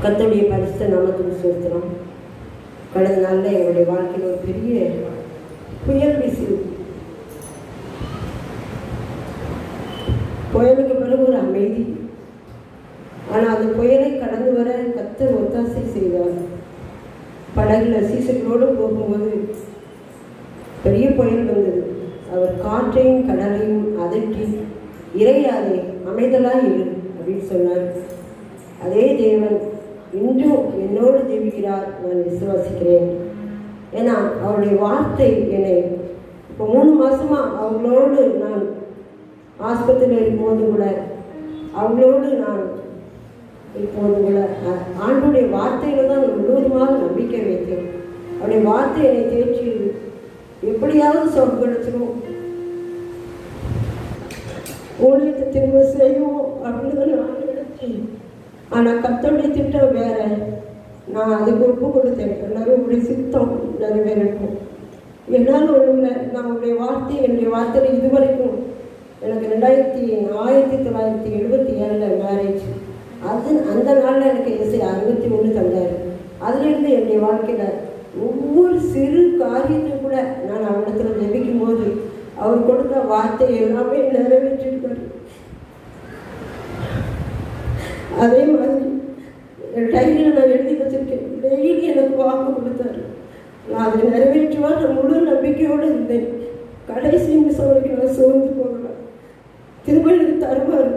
கர்த்தருடைய பரிசுத்த நாமத்துக்கு ஸ்தோத்திரம். கடந்த நாளில் எங்களுடைய வாழ்க்கையில் ஒரு பெரிய புயல் வீசுது. புயலுக்கு பிறகு ஒரு அமைதி. ஆனால் அந்த புயலை கடந்து வர கர்த்தர் ஒத்தாசை செய்தார். படகுல சீசர்களோடு போகும்போது பெரிய புயல் வந்தது. அவர் காற்றையும் கடலையும் அதட்டி, இறையாதே, அமைதலாய் இரு அப்படின்னு சொன்னார். அதே தேவன் இன்றும் என்னோடு ஜெபிக்கிறார், நான் விசுவாசிக்கிறேன். ஏன்னா அவருடைய வார்த்தை என்னை இப்போ 3 மாதமாக அவங்களோடு நான் ஆஸ்பத்திரியில் இருக்கும்போது கூட, அவங்களோடு நான் இருக்கும்போது கூட ஆண்டுடைய வார்த்தையில் தான் நான் முழுவதுமாக நம்பிக்கை வைத்தேன். அவருடைய வார்த்தை என்னை தேற்றியது. எப்படியாவது சொல் கிடைச்சிடும், ஊழியத்தை திரும்ப செய்வோம் அப்படின்னு நான் நினைச்சேன். ஆனால் கர்த்தருடைய திட்டம் வேற. நான் அதுக்கு ஒப்பு கொடுத்தேன். எல்லாரும் உங்களுடைய சித்தம் நிறைவேறட்டும். என்னால் ஒன்றும் நான் உங்களுடைய வார்த்தை, என்னுடைய வார்த்தையில் இதுவரைக்கும் எனக்கு 1977 மேரேஜ். அந்த நாளில் எனக்கு இசை 61 தந்தார். அதுலேருந்து என்னுடைய வாழ்க்கையில் ஒவ்வொரு சிறு காரியத்தையும் கூட நான் அவரிடத்தில் ஜெபிக்கும் போது அவர் கொடுத்த வார்த்தை எல்லாமே நிறைவேற்றிருக்காரு. அதே மாதிரி டைரியில் நான் எழுதி வச்சிருக்கேன். டெய்லி எனக்கு வாக்கு கொடுத்தாரு. நான் அதை நிறைவேற்றுவார். நான் முழு நம்பிக்கையோடு இருந்தேன். கடைசி நிமிஷம் வரைக்கும் நான் சோர்ந்து போகல. திரும்ப எனக்கு தருவார்.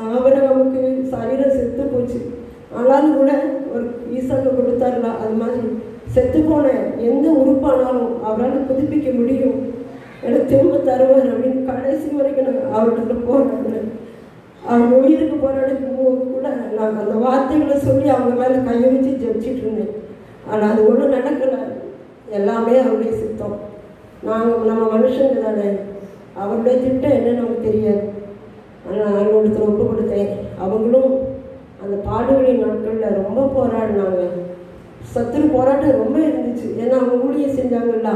ஆபரகாமுக்கு சரீரம் செத்து போச்சு, ஆனாலும் கூட ஒரு ஈசாக்கு கொடுத்தாருல, அது மாதிரி செத்து போன எந்த உறுப்பானாலும் அவரால் புதுப்பிக்க முடியும், எனக்கு திரும்ப தருவார் அப்படின்னு கடைசி வரைக்கும் நான் அவர்கிட்ட போராடினேன். அவங்க உயிருக்கு போராடும் போது கூட நான் அந்த வார்த்தைகளை சொல்லி அவங்க மேலே கையை வச்சு ஜெபிச்சிட்டு இருந்தேன். ஆனால் அது ஒன்றும் நடக்கலை. எல்லாமே அவருடைய சித்தம். நம்ம மனுஷங்க தானே, அவருடைய திட்டம் என்ன நமக்கு தெரியாது. ஆனால் நான் ஒருத்தர் ஒப்பு கொடுத்தேன். அவங்களும் அந்த பாடுகளின் நாட்களில் ரொம்ப போராடினாங்க. சத்துரு போராட்டம் ரொம்ப இருந்துச்சு. ஏன்னா அவங்க ஊழியம் செஞ்சாங்கல்ல,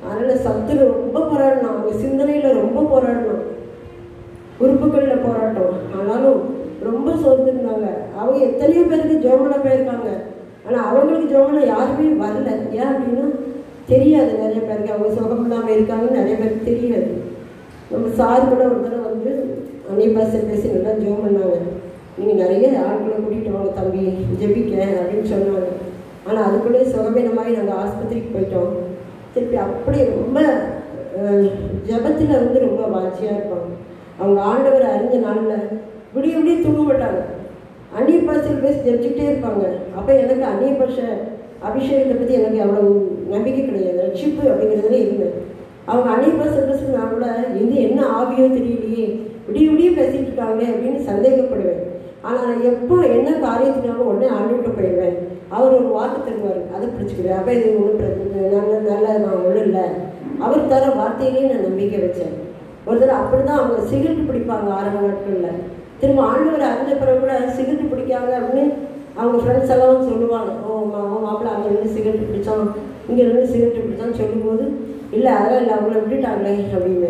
அதனால் சத்துரு ரொம்ப போராடினான். அவங்க சிந்தனையில் ரொம்ப போராடினான், உறுப்புகளில் போராட்டம். ஆனாலும் ரொம்ப சோர்ந்துருந்தாங்க. அவங்க எத்தனையோ பேருக்கு ஜோமனை போயிருக்காங்க. ஆனால் அவங்களுக்கு ஜோமனை யாருமே வரல. ஏன் அப்படின்னா தெரியாது. நிறைய பேருக்கு அவங்க சுகம் இல்லாமல் இருக்காங்கன்னு நிறைய பேருக்கு தெரியாது. நம்ம சார் கூட ஒரு தடவை வந்து அன்னை பாசை பேசி நல்லா ஜோம் பண்ணாங்க. நீங்கள் நிறைய ஆட்களை கூட்டிகிட்டு வாங்க தம்பி, ஜெபிக்க அப்படின்னு சொன்னாங்க. ஆனால் அதுக்குள்ளே சுகவீனமாகி நாங்கள் ஆஸ்பத்திரிக்கு போயிட்டோம். திருப்பி அப்படி ரொம்ப ஜபத்தில் வந்து ரொம்ப வாட்சியாக இருப்பாங்க. அவங்க ஆண்டவரை அறிஞ்ச நாளில் விடிய தூங்க மாட்டாங்க. அந்நிய பாஷையில் பேசி ஜெபிச்சுக்கிட்டே இருப்பாங்க. அப்போ எனக்கு அந்நிய பாஷை அபிஷேகத்தை பற்றி எனக்கு அவ்வளோ நம்பிக்கை கிடையாது. ரட்சிப்பு அப்படிங்கிறதுல இருந்தேன். அவங்க அந்நிய பாஷை பேசுனா கூட என்ன ஆவியோ தெரியலையே, விடிய பேசிகிட்டு இருக்காங்களே அப்படின்னு சந்தேகப்படுவேன். ஆனால் நான் எப்போ என்ன காரியத்தினாலும் உடனே ஆண்டுகிட்ட போயிடுவேன். அவர் ஒரு வாக்கு தருவார், அதை பிடிச்சிக்குவேன். அப்போ இது ஒன்றும் நல்ல நான் ஒன்றும் இல்லை, அவர் தர வார்த்தையிலேயே நான் நம்பிக்கை வச்சேன். ஒரு தடவை அப்படி தான் அவங்க சிகரெட்டு பிடிப்பாங்க ஆரம்ப நாட்களில். திரும்ப ஆண்டவர் அறிஞ்ச பிறகு கூட சிகரெட்டு பிடிக்காங்க அப்படின்னு அவங்க ஃப்ரெண்ட்ஸ் எல்லாம் சொல்லுவாங்க. மாப்பிள்ளை அங்கே இருந்து சிகரெட்டு பிடிச்சான், இங்கே இருந்து சிகரெட்டு பிடிச்சான்னு சொல்லும்போது இல்லை அதெல்லாம் இல்லை, அவங்கள விட்டுட்டாங்களே அப்படின்னு.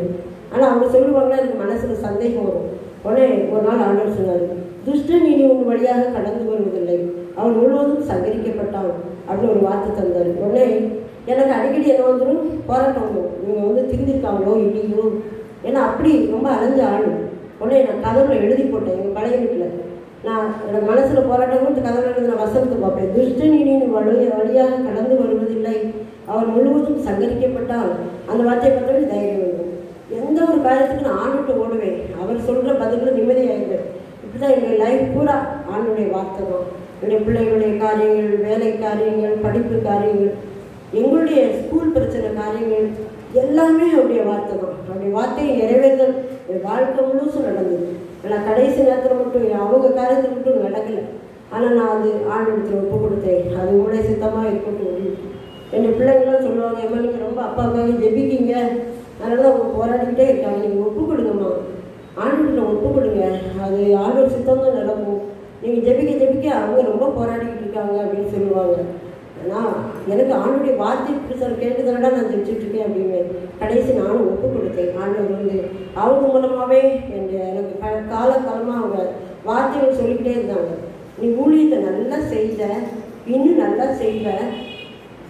ஆனால் அவங்க சொல்லுவாங்கன்னா எனக்கு மனசில் சந்தேகம் வரும். உடனே ஒரு நாள் ஆண்டவர் சொன்னார், துஷ்டன் இனி உங்கள் வழியாக கடந்து வருவதில்லை, அவன் முழுவதும் சங்கரிக்கப்பட்டான் அப்படின்னு ஒரு வார்த்தை தந்தார். உடனே எனக்கு அடிக்கடி என்ன வந்துடும், போராட்டம் வரும். இவங்க வந்து திருந்திருக்காங்களோ இல்லையோ, ஏன்னா அப்படி ரொம்ப அலைஞ்ச ஆள். உடனே நான் கதவுல எழுதி போட்டேன். எங்கள் பழைய வீட்டில் நான் எனக்கு மனசில் போராட்டம் இந்த கதவுல எழுதி நான் வசனத்தை பார்ப்பேன். துஷ்டன் இனி வழியாக கடந்து வருவதில்லை, அவன் முழுவதும் சங்கரிக்கப்பட்டால். அந்த வார்த்தையை பார்த்தாலும் தைரியம் வரும். எந்த ஒரு காரியத்துக்கு நான் ஆண்டுகிட்ட ஓடுவேன். அவர் சொல்கிற பதில்கள் நிம்மதியாகிடுவேன். இப்படி தான் என்னுடைய லைஃப் பூரா ஆண்டுடைய வார்த்தை தான். என்னுடைய பிள்ளைகளுடைய காரியங்கள், வேலை காரியங்கள், படிப்பு காரியங்கள், எங்களுடைய ஸ்கூல் பிரச்சனை காரியங்கள் எல்லாமே அவருடைய வார்த்தை தான். அவருடைய வார்த்தையை நிறைவேறுதல் என் வாழ்க்கை முழுசும் நடந்தது. ஆனால் கடைசி நேரத்தில் மட்டும் அவங்க காரியத்தில் மட்டும் நடக்கலை. ஆனால் நான் அது ஆண்டவரத்தில் ஒப்பு கொடுத்தேன். அது உங்களுடைய சித்தமாக இருக்கட்டும். என் பிள்ளைங்களாம் சொல்லுவாங்க, அம்மா நீங்கள் ரொம்ப அப்பாவுக்காக ஜெபிக்கிங்க, அதனால தான் அவங்க போராடிக்கிட்டே இருக்காங்க, நீங்கள் ஒப்பு கொடுங்கம்மா, ஆண்டவரத்தில் ஒப்பு கொடுங்க, அது ஆண்டவர் சித்தம் தான் நடக்கும். நீங்கள் ஜெபிக்க அவங்க ரொம்ப போராடிக்கிட்டு இருக்காங்க அப்படின்னு சொல்லுவாங்க. ஆனால் எனக்கு ஆண்டுடைய வார்த்தை இப்படி கேட்டு தானடா நான் ஜெபிச்சுட்ருக்கேன் அப்படின்னு கடைசி நானும் ஒப்பு கொடுத்தேன். ஆண்டவர் வந்து அவங்க மூலமாகவே எனக்கு காலகாலமாக அவங்க வார்த்தைகள் சொல்லிக்கிட்டே இருந்தாங்க. நீ ஊழியத்தை நல்லா செய்த, இன்னும் நல்லா செய்வ,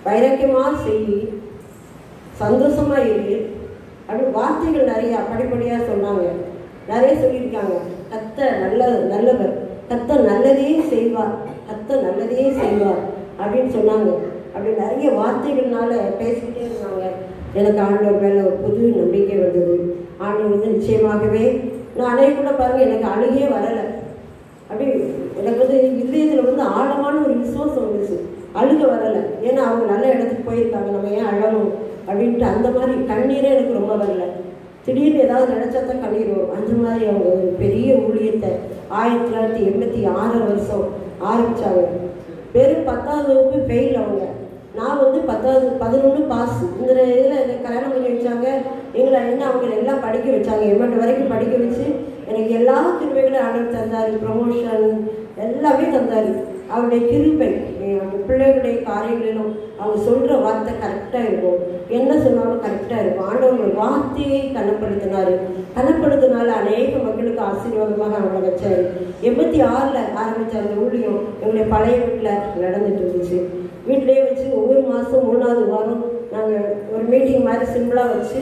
வைராக்கியமாக செய், சந்தோஷமாக இரு அப்படி வார்த்தைகள் நிறையா படிப்படியாக சொன்னாங்க. நிறைய சொல்லியிருக்காங்க. கர்த்தர் நல்லவர், கர்த்தர் நல்லதே செய்வார், கர்த்தர் நல்லதே செய்வார் அப்படின்னு சொன்னாங்க. அப்படி நிறைய வார்த்தைகள்னால பேசிக்கிட்டே இருந்தாங்க. எனக்கு ஆண்டவர் மேலே ஒரு புது நம்பிக்கை வந்தது. ஆண்டவர் வந்து நிச்சயமாகவே நானே கூட பாருங்கள், எனக்கு அழுகே வரலை. அப்படி எனக்கு வந்து இதயத்தில் வந்து ஆழமான ஒரு விசுவாசம் வந்துச்சு. அழுக வரலை. ஏன்னா அவங்க நல்ல இடத்துக்கு போயிருக்காங்க, நம்ம ஏன் அழணும் அப்படின்ட்டு அந்த மாதிரி கண்ணீரே எனக்கு ரொம்ப வரலை. திடீர்னு ஏதாவது நினச்சா தான் கண்ணீர் வரும். அந்த மாதிரி அவங்க ஒரு பெரிய ஊழியத்தை 1986 ஆரம்பித்தாங்க. வெறும் 10ஆவது வகுப்பு ஃபெயில் அவங்க. நான் வந்து 10வது 11 பாஸ். இந்த இதில் என்னை கல்யாணம் பண்ணி வச்சாங்க. எங்களை அவங்க எல்லாம் படிக்க வச்சாங்க. எம்எட் வரைக்கும் படிக்க வச்சு எனக்கு எல்லா கிருபைகளும் ஆண்டவர் தந்தார். ப்ரமோஷன் எல்லாமே தந்தார். அவருடைய கிருபை அவங்க பிள்ளைகளுடைய காரியங்களிலும் அவங்க சொல்கிற வார்த்தை கரெக்டாக இருக்கும், என்ன சொன்னாலும் கரெக்டாக இருக்கும். ஆண்டவர்கள் வார்த்தையை கனப்படுத்தினால அநேக மக்களுக்கு ஆசீர்வாதமாக அவங்களை வச்சார். 86 ஆரம்பித்த அந்த ஊழியம் எங்களுடைய பழைய வீட்டில் நடந்துட்டு இருந்துச்சு. வீட்டிலேயே வச்சு ஒவ்வொரு மாதம் 3வது வாரம் நாங்கள் ஒரு மீட்டிங் மாதிரி சிம்பிளாக வச்சு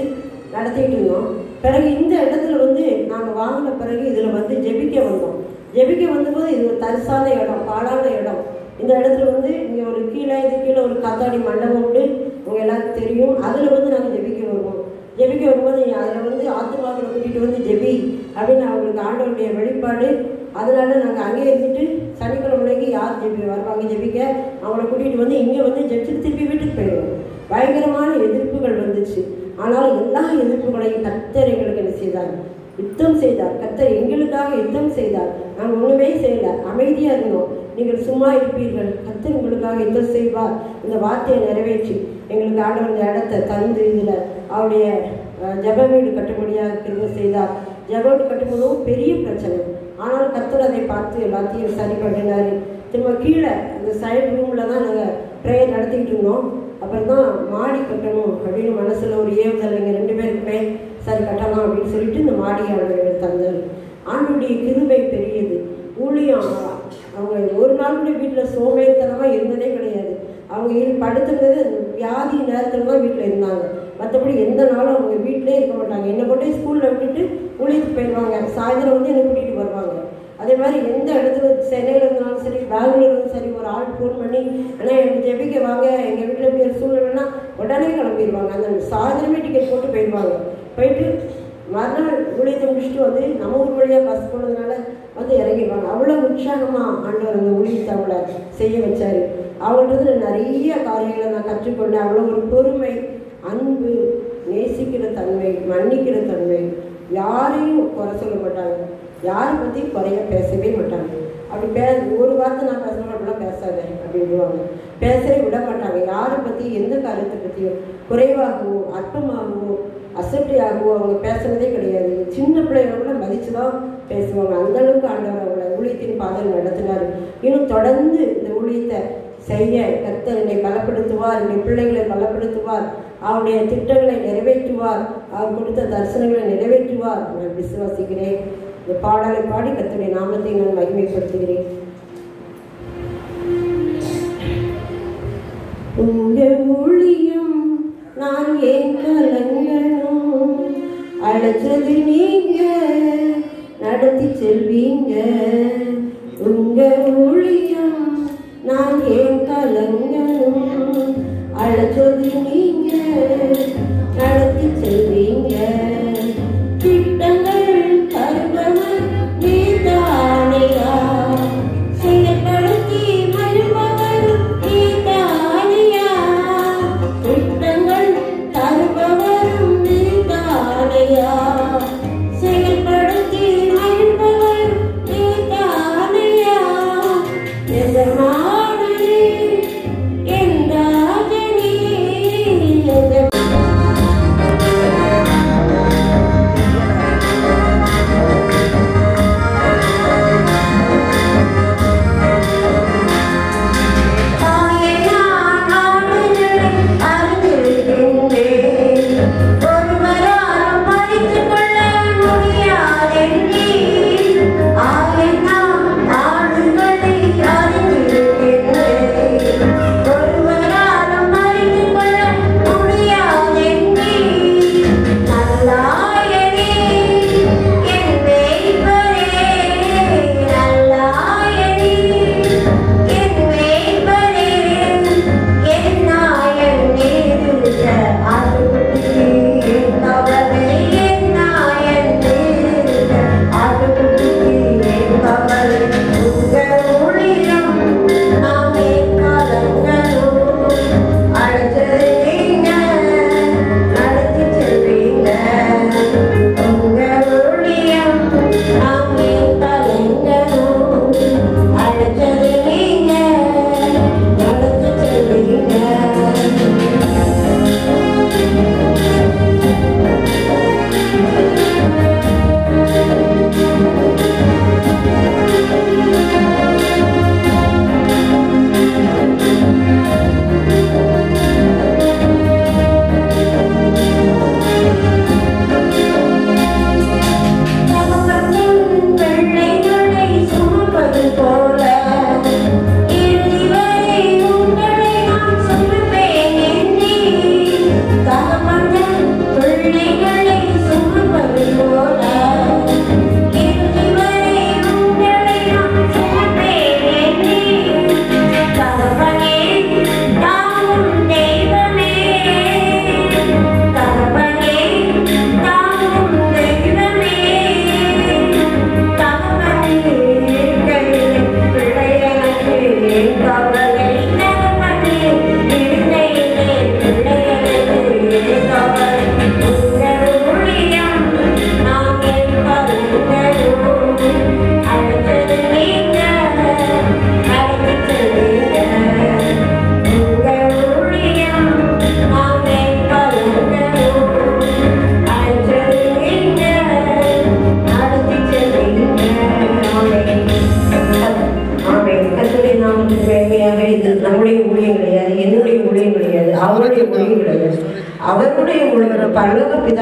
நடத்திட்டு இருந்தோம். பிறகு இந்த இடத்துல வந்து நாங்கள் வாங்கின பிறகு இதில் வந்து ஜெபிக்க வந்தோம். ஜெபிக்க வந்தபோது இது ஒரு தரிசான இடம், பாழான இடம். இந்த இடத்துல வந்து இங்கே ஒரு கீழே ஒரு காத்தாடி மண்டபம் உண்டு, உங்க எல்லாருக்கும் தெரியும். அதில் வந்து நாங்கள் ஜெபிக்க வருவோம். ஜெபிக்க வரும்போது அதில் வந்து ஆத்துமாக்களை கூட்டிகிட்டு வந்து ஜெபி அப்படின்னு அவங்களுக்கு ஆண்டவருடைய வெளிப்பாடு. அதனால நாங்கள் அங்கே இருந்துட்டு சனிக்கிழமைக்கு யார் வருவாங்க ஜெபிக்க, அவங்கள கூட்டிகிட்டு வந்து இங்கே வந்து ஜெபிச்சுட்டு திருப்பி வீட்டுக்கு போயிடுவோம். பயங்கரமான எதிர்ப்புகள் வந்துச்சு. ஆனாலும் எல்லா எதிர்ப்புகளையும் கர்த்தர் எங்களுக்கு என்ன செய்தார்? யுத்தம் செய்தார். கர்த்தர் எங்களுக்காக யுத்தம் செய்தார். நாங்கள் ஒன்றுமே செய்யலை, அமைதியாக இருந்தோம். நீங்கள் சும்மா இருப்பீர்கள், கர்த்தர் உங்களுக்காக யுத்தம் செய்வார். இந்த வார்த்தையை நிறைவேற்றி எங்களுக்கு ஆண்டவர் இந்த இடத்தை தந்து இதில் அவருடைய ஜெப வீடு கட்டும்படியாக கிருபை செய்தார். ஜெப வீடு கட்டும்போதும் பெரிய பிரச்சனை. ஆனாலும் கர்த்தர் அதை பார்த்து எல்லாத்தையும் சரி பண்ணினார். திரும்ப கீழே அந்த சைடு ரூமில் தான் நாங்கள் ப்ரேயர் நடத்திக்கிட்டு இருந்தோம். அப்புறம் தான் மாடி கட்டணும் அப்படின்னு மனசில் ஒரு ஏவுதல், எங்கள் 2 பேருக்குமே சரி கட்டலாம் அப்படின்னு சொல்லிட்டு இந்த மாடி ஆண்டவர் தந்தார். ஆண்டுடைய கிருபை பெரியது. ஊழியம் அவங்க ஒரு நாள் கூட வீட்டில் சோம்பேறித்தனமாக இருந்ததே கிடையாது. அவங்க படுத்துனது வியாதி நேரத்தில் தான் வீட்டில் இருந்தாங்க. மற்றபடி எந்த நாளும் அவங்க வீட்டிலே இருக்க மாட்டாங்க. என்னை கொண்டே ஸ்கூலில் விட்டுட்டு ஊழியத்துக்கு போயிடுவாங்க. சாயந்தரம் வந்து என்னை கூட்டிகிட்டு வருவாங்க. அதே மாதிரி எந்த இடத்துல சென்னையில் இருந்தாலும் சரி, பெங்களூர் இருந்தாலும் சரி, ஒரு ஆள் ஃபோன் பண்ணி ஆனால் எனக்கு ஜெபிக்க வாங்க, எங்கள் வீட்டில் எப்படி ஒரு சூழ்நிலைன்னா உடனே கிளம்பிடுவாங்க. அந்த சாயந்தரமே டிக்கெட் போட்டு போயிடுவாங்க. போயிட்டு மறுநாள் ஊழியத்தை முடிச்சுட்டு வந்து நம்ம ஊர் வழியாக பஸ் போனதுனால வந்து இறங்கிடுவாங்க. அவ்வளோ உற்சாகமாக ஆண்டவர் அந்த ஊழியத்தை அவளை செய்ய வச்சார். அவங்கள்ட்ட நிறைய காரியங்களை நான் கற்றுக்கொண்டேன். அவ்வளோ ஒரு பொறுமை, அன்பு, நேசிக்கிற தன்மை, மன்னிக்கிற தன்மை, யாரையும் குறை சொல்ல மாட்டாங்க, யாரை பற்றி குறைய பேசவே மாட்டாங்க. அப்படி ஒரு வார்த்தை நான் பேசணும் அப்படிலாம் பேசாத அப்படின்வாங்க. பேசவே விட மாட்டாங்க. யாரை பற்றி எந்த காரியத்தை பற்றியும் குறைவாகவோ அற்பமாகவோ அசட்டையாகவோ அவங்க பேசுனதே கிடையாது. சின்ன பிள்ளைகளை கூட மதித்து தான் பேசுவாங்க. அந்தளவுக்கு ஆண்டவர் அவங்கள ஊழியத்தின் பாதையில் நடத்தினார். இன்னும் தொடர்ந்து இந்த ஊழியத்தை செய்ய கர்த்தர் என்னை பலப்படுத்துவார், என்னுடைய பிள்ளைகளை பலப்படுத்துவார், அவருடைய திட்டங்களை நிறைவேற்றுவார், அவர் கொடுத்த தரிசனங்களை நிறைவேற்றுவார். நான் விசுவாசிக்கிறேன். இந்த பாடலை பாடி கர்த்தருடைய நாமத்தை நான் மகிமைப்படுத்துகிறேன். உங்க ஊழியம் நான் ஏன் கலங்கணும், அழைச்சது நீங்க நடத்தி செல்வீங்க. உங்க ஊழியம் நான் ஏன் கலங்கணும், அழைச்சது நீங்க நடத்தி செல்வீங்க. திட்டங்கள் கருபவர் நீதானையா, செயல்படுத்தி மறுபவர் நீதானையா. திட்டங்கள் கருபவரும் நீதானையா, செயல்படுத்தி மறுபவர் நீதானையா. எஜமானனே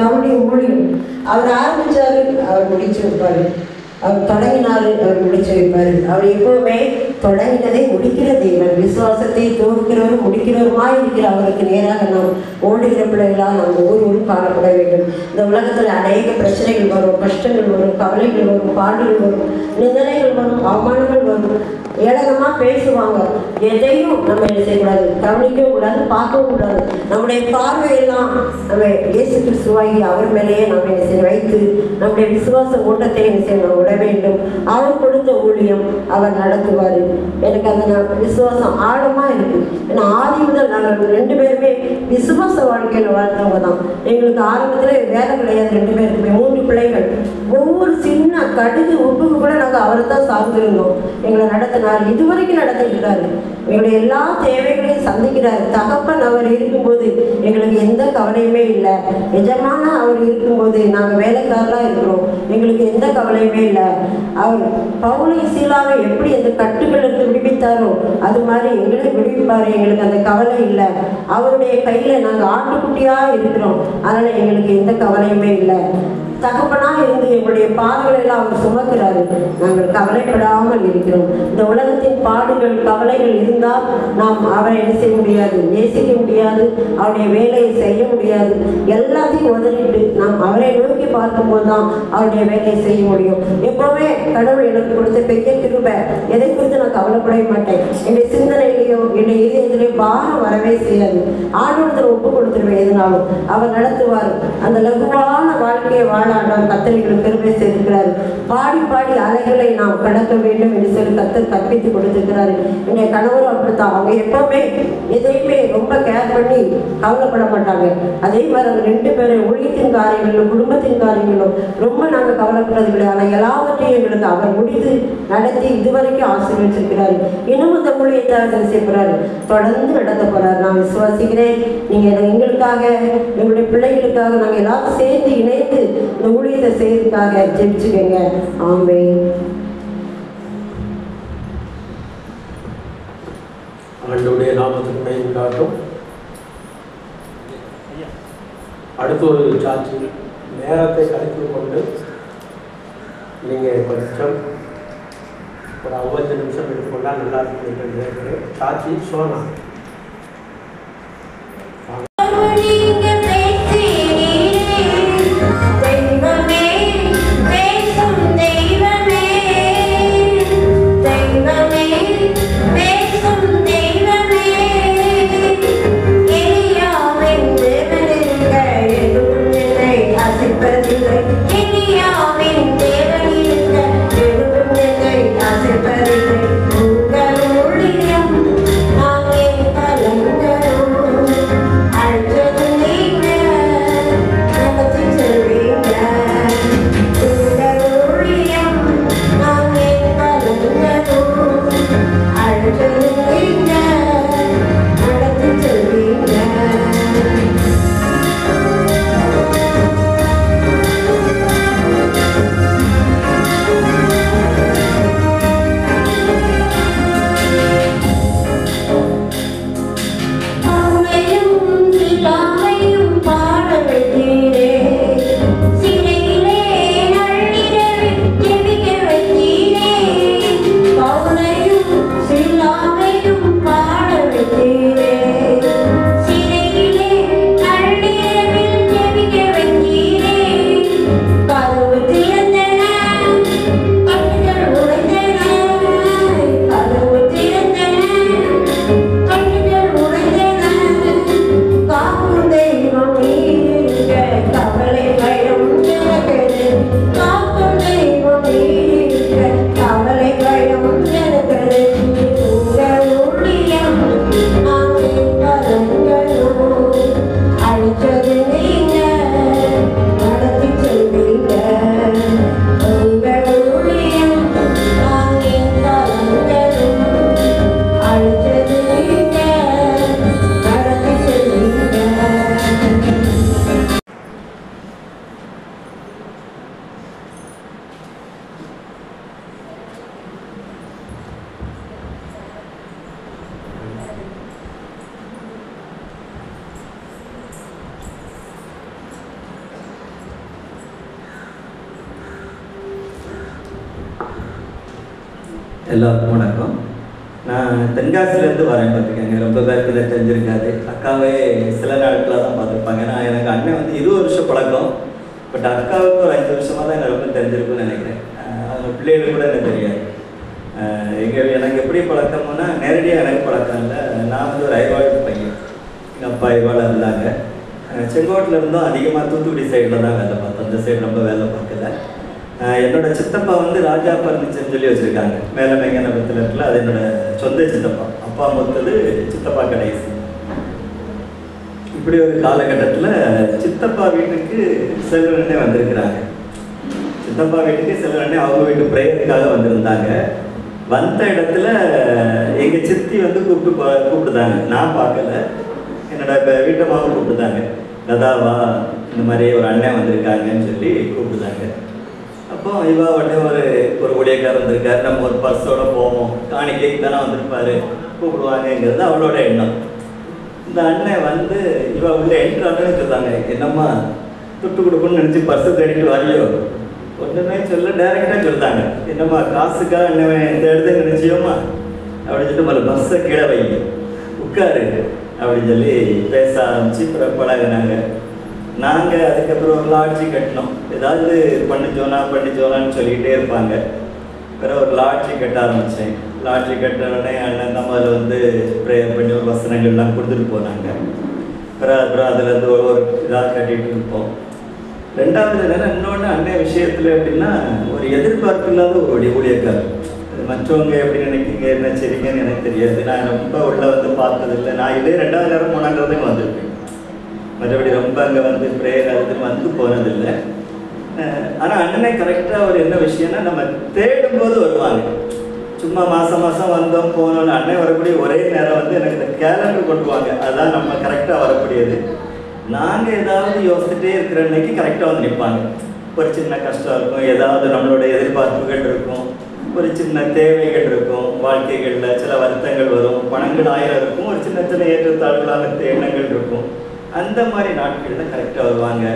இது அவருடைய ஊழியம். அவர் ஆரம்பித்தார், அவர் முடிச்சு வைப்பார். அவர் தொடங்கினார், அவர் முடிச்சு வைப்பார். அவர் எப்பவுமே தொடங்கினதை முடிக்கிற தேவன். விசுவாசத்தை தோற்கிறவரும் முடிக்கிறவருமாய் இருக்கிற அவருக்கு நேராக நாம் ஓடுகிற பிள்ளைகளாக நாம் ஒவ்வொருவரும் காணப்பட வேண்டும். இந்த உலகத்தில் அநேக பிரச்சனைகள் வரும், கஷ்டங்கள் வரும், கவலைகள் வரும், பாடுகள் வரும், நிந்தனைகள் வரும், அவமானங்கள் வரும், ஏளனமாக பேசுவாங்க. எதையும் நம்ம என்ன செய்யக்கூடாது, கவனிக்கவும் கூடாது, பார்க்கவும் கூடாது. நம்முடைய பார்வையெல்லாம் நம்ம இயேசு கிறிஸ்துவாகி அவர் மேலேயே நம்ம என்ன செய்ய வைத்து நம்முடைய விசுவாச ஓட்டத்தை என்ன செய்ய விட வேண்டும். அவர் கொடுத்த ஊழியம் அவர் நடத்துவார். எனக்கு அந்த விசுவாசம் ஆழமாக இருக்குது. ஏன்னா ஆதி முதல் நாங்கள் 2 பேருமே விசுவாச வாழ்க்கையில் வாழ்ந்தவங்க தான். எங்களுக்கு ஆரம்பத்தில் வேலை கிடையாது. 2 பேருக்குமே 3 பிள்ளைகள். ஒவ்வொரு சின்ன கடுகு உப்புக்கு கூட நாங்கள் அவரை தான் சார்ந்திருந்தோம். எங்களை நடத்தினார், இதுவரைக்கும் நடத்திக்கிறாரு. எங்களுடைய எல்லா தேவைகளையும் சந்திக்கிறார். தகப்பன் அவர் இருக்கும்போது எங்களுக்கு எந்த கவலையுமே இல்லை. எஜமான அவர் இருக்கும்போது நாங்கள் வேலைக்காரலாம் இருக்கிறோம், எங்களுக்கு எந்த கவலையுமே இல்லை. அவர் பவுலை சீலாவை எப்படி அந்த கட்டுக்களுக்கு விடுவித்தாரோ அது மாதிரி எங்களை விடுவிப்பார். எங்களுக்கு அந்த கவலை இல்லை. அவருடைய கையில் நாங்கள் ஆட்டுக்குட்டியாக இருக்கிறோம், அதனால் எங்களுக்கு எந்த கவலையுமே இல்லை. தகப்பனாக இருந்து எங்களுடைய பாடுகளெல்லாம் அவர் சுமக்கிறாரு. நாங்கள் கவலைப்படாமல் இருக்கிறோம். இந்த உலகத்தின் பாடுகள் கவலைகள் இருந்தால் நாம் அவரை என்ன செய்ய முடியாது, நேசிக்க முடியாது, அவருடைய வேலையை செய்ய முடியாது. எல்லாத்தையும் உதறிட்டு நாம் அவரை நோக்கி பார்க்கும்போது தான் அவருடைய வேலையை செய்ய முடியும். எப்போவுமே கடவுள் எனக்கு கொடுத்த பெரிய கிருபை, எதை குறித்து நான் கவலைப்படவே மாட்டேன். என்னுடைய சிந்தனையிலையோ என்னுடைய இதயத்திலேயோ பாரம் வரவே செய்யாது. ஆண்டவரத்தில் ஒப்பு கொடுத்துருவேன். எதுனாலும் அவர் நடத்துவார். அந்த லகுவான வாழ்க்கையை வாழ கத்தரிகளுக்கு பெருமை சேர்க்கிறார். பாடி பாடி அலைகளை நாம் கடக்க வேண்டும் என்று சொல்லி கத்தர் கற்பித்து கொடுத்திருக்கிறாரு. என்னுடைய கணவரும் அப்படித்தான். அவங்க எப்பவுமே எதையுமே ரொம்ப கேர் பண்ணி கவலைப்பட மாட்டாங்க. அதே மாதிரி அந்த 2 பேரும் ஊழியத்தின் காரியங்களும் குடும்பத்தின் காரியங்களும் ரொம்ப நாங்கள் கவலைப்படுறது கிடையாது. ஆனால் எல்லாவற்றையும் எங்களுக்கு அவர் முடித்து நடத்தி இதுவரைக்கும் ஆசீர்வதிச்சிருக்கிறாரு. இன்னும் அந்த ஊழியத்தை அவர் செய்யப்படுறாரு, தொடர்ந்து நடத்த போறாரு. நான் விசுவாசிக்கிறேன். நீங்கள் எங்களுக்காக எங்களுடைய பிள்ளைகளுக்காக நாங்கள் எல்லாரும் சேர்ந்து இணைந்து இந்த ஊழியத்தை செய்யறதுக்காக ஜெபிச்சுக்கங்க. ஆமென். ஆண்டவருடைய நாமத்துக்கு மகிமை உண்டாகட்டும். அடுத்த ஒரு சாட்சி நேரத்தை கழித்து கொண்டு நீங்கள் கொஞ்சம் ஒரு 50 நிமிஷம் எடுத்துக்கொண்டால் நல்லா இருக்கும். சாட்சி சோனா. எல்லாருக்கும் வணக்கம். நான் தென்காசிலேருந்து வரேன் பார்த்துக்கேங்க. ரொம்ப பேருக்கு இதை தெரிஞ்சிருக்காது. அக்காவே சில நாட்களாக தான் பார்த்துருப்பாங்க. நான் எனக்கு அண்ணன் வந்து 20 வருஷம் பழக்கம். பட் அக்காவுக்கு ஒரு 5 வருஷமாக தான் எனக்கு ரொம்ப தெரிஞ்சிருக்குன்னு நினைக்கிறேன். அவங்க பிள்ளைகள் கூட எனக்கு தெரியாது. எனக்கு எப்படி பழக்கம்னா நேரடியாக எனக்கு பழக்கம் இல்லை. நான் வந்து ஒரு ஐவாள் பையன். எங்கள் அப்பா ஐவாளாக இருந்தாங்க. செங்கோட்டில் இருந்தும் அதிகமாக தூத்துக்குடி சைடில் தான் வேலை பார்த்தோம். அந்த சைடு ரொம்ப வேலை பார்க்கல. என்னோட சித்தப்பா வந்து ராஜா பர்னிச்சர்னு சொல்லி வச்சுருக்காங்க. மேலே மெங்கனபத்தில் இருக்குல்ல, அது என்னோட சொந்த சித்தப்பா. அப்பா மொத்தது சித்தப்பா கடைசி. இப்படி ஒரு காலகட்டத்தில் சித்தப்பா வீட்டுக்கு செல்வனே வந்திருக்கிறாங்க. சித்தப்பா வீட்டுக்கு செல்வனே அவங்க வீட்டு பிரேயருக்காக வந்திருந்தாங்க. வந்த இடத்துல எங்கள் சித்தி வந்து கூப்பிட்டுதாங்க. நான் பார்க்கல, என்னோட வீட்டு மாவும் கூப்பிட்டுதாங்க. லதாவா, இந்த மாதிரி ஒரு அண்ணன் வந்திருக்காங்கன்னு சொல்லி கூப்பிட்டுதாங்க. அப்போ இவா உடனே ஒரு ஊழியக்காரர் வந்திருக்காரு, நம்ம ஒரு பர்ஸோட போவோம், காணிக்கைக்கு தானே வந்திருப்பாரு, கூப்பிடுவாங்கங்கிறது அவளோட எண்ணம். இந்த அண்ணன் வந்து இவா உள்ள என்ட்ரான்னு சொல்லுவாங்க. என்னம்மா துட்டு கொடுக்கணும்னு நினச்சி பர்ஸை தேடிட்டு வரையோ? ஒன்றுமே சொல்ல, டைரெக்டாக சொல்லிட்டாங்க. என்னம்மா காசுக்காக அண்ணன் இந்த இடத்துக்கு நினச்சியோம்மா அப்படின்னு சொல்லிட்டு முதல்ல பஸ்ஸை கீழே வைங்க, உட்காரு அப்படின்னு சொல்லி பேச ஆரம்பிச்சு பழகினாங்க. நாங்கள் அதுக்கப்புறம் ஒரு லாட்ஜி கட்டினோம். ஏதாவது பண்ணிச்சோனான்னு சொல்லிக்கிட்டே இருப்பாங்க. பிறகு ஒரு லாட்ஜி கட்ட ஆரம்பித்தேன். லாட்ஜி கட்டினோடனே அண்ணன் தான் அதில் வந்து ப்ரேயர் பண்ணி ஒரு வசனங்கள்லாம் கொடுத்துட்டு போனாங்க. அப்புறம் அதுலேருந்து ஒரு இதாக கட்டிகிட்டு இருப்போம். ரெண்டாவது என்னென்னா, இன்னொன்று அண்ணன் விஷயத்தில் எப்படின்னா, ஒரு எதிர்பார்ப்பு இல்லாத ஒரு ஊழியக்காரர். மற்றவங்க எப்படி நினைக்கிங்க, என்ன சரிங்கன்னு எனக்கு தெரியாது. நான் ரொம்ப உள்ள வந்து பார்த்ததில்லை. நான் இதே 2வது நேரம் 3வது வந்திருப்பேன். மற்றபடி ரொம்ப அங்கே வந்து ப்ரேயர் அதுன்னு வந்து போனதில்லை. ஆனால் அண்ணனை கரெக்டாக ஒரு என்ன விஷயம்னா, நம்ம தேடும்போது வருவாங்க. சும்மா மாதம் வந்தோம் போனோன்னு அண்ணன் வரக்கூடிய ஒரே நேரம் வந்து எனக்கு இந்த கேலண்டர் கொண்டுவாங்க. அதுதான் நம்ம கரெக்டாக வரக்கூடியது. நாங்கள் ஏதாவது யோசிச்சுட்டே இருக்கிற அன்னைக்கு கரெக்டாக வந்து நிற்பாங்க. ஒரு சின்ன கஷ்டம் இருக்கும், ஏதாவது நம்மளோட எதிர்பார்ப்புகள் இருக்கும், ஒரு சின்ன தேவைகள் இருக்கும், வாழ்க்கைகளில் சில வருத்தங்கள் வரும், பணங்கள் 1000 இருக்கும், ஒரு சின்ன சின்ன ஏற்றத்தாழ்வுகளான எண்ணங்கள் இருக்கும். அந்த மாதிரி நாட்களில் கரெக்டாக வருவாங்க.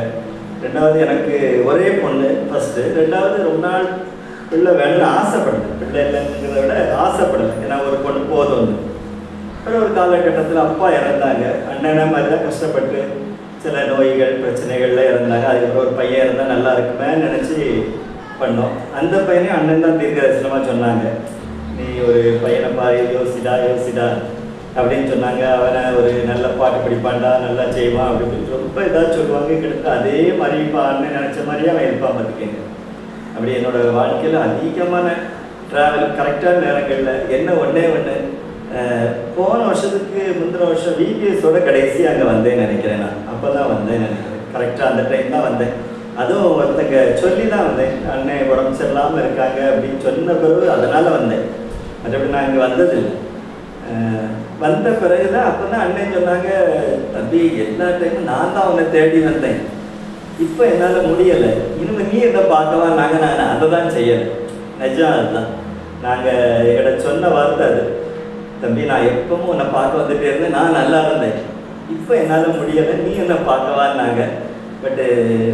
2வது எனக்கு ஒரே பொண்ணு ஃபஸ்ட்டு. 2வது ரொம்ப நாள் பிள்ளை வேணும்னு ஆசைப்படலை. பிள்ளை இல்லைங்கிறத விட ஆசைப்படலை. ஏன்னா ஒரு பொண்ணு போதும். அப்புறம் ஒரு காலகட்டத்தில் அப்பா இறந்தாங்க. அண்ணனை மாதிரி தான் கஷ்டப்பட்டு சில நோய்கள் பிரச்சனைகள்லாம் இறந்தாங்க. அதுக்கப்புறம் ஒரு பையன் இருந்தால் நல்லா இருக்குமே நினச்சி பண்ணோம். அந்த பையனையும் அண்ணன் தான் தீர்க்கதரிசனமாக சொன்னாங்க. நீ ஒரு பையனை பாரு, யோசிடா அப்படின்னு சொன்னாங்க. அவனை ஒரு நல்ல பாட்டு படிப்பான்டா, நல்லா செய்வான் அப்படின்னு ரொம்ப இதாக சொல்லுவாங்க. கிட்டத்தட்ட அதே மாதிரி இப்போ அண்ணன் நினச்ச மாதிரியே அவன் இருப்பான் பார்த்துக்கேங்க. அப்படி என்னோடய வாழ்க்கையில் அதிகமான ட்ராவல் கரெக்டான நேரங்களில் என்ன ஒன்று போன வருஷத்துக்கு முந்தின வருஷம் VPSோட கடைசி அங்கே வந்தேன்னு நினைக்கிறேன். நான் அப்போ தான் வந்தேன்னு நினைக்கிறேன். கரெக்டாக அந்த டைம் தான் வந்தேன். அதுவும் ஒருத்தங்க சொல்லி தான் வந்தேன். அண்ணன் உடம்பு சரியில்லாமல் இருக்காங்க அப்படின்னு சொன்ன பிறகு அதனால் வந்தேன். மற்றபடி நான் இங்கே வந்ததில்லை. வந்த பிறகு தான் அப்போ தான் அண்ணன் சொன்னாங்க, தம்பி எல்லா டைமும் நான் தான் அவனை தேடி வந்தேன், இப்போ என்னால் முடியலை, இனிமேல் நீ எதை பார்க்கவா? நான் அதை தான் செய்யலை. நிஜம் அதுதான். நாங்கள் எங்கள்கிட்ட சொன்ன வார்த்தை அது. தம்பி நான் எப்பவும் உன்னை பார்க்க வந்துட்டே இருந்தேன், நான் நல்லா இருந்தேன், இப்போ என்னால் முடியலை, நீ என்னை பார்க்கவான்னாங்க. பட்டு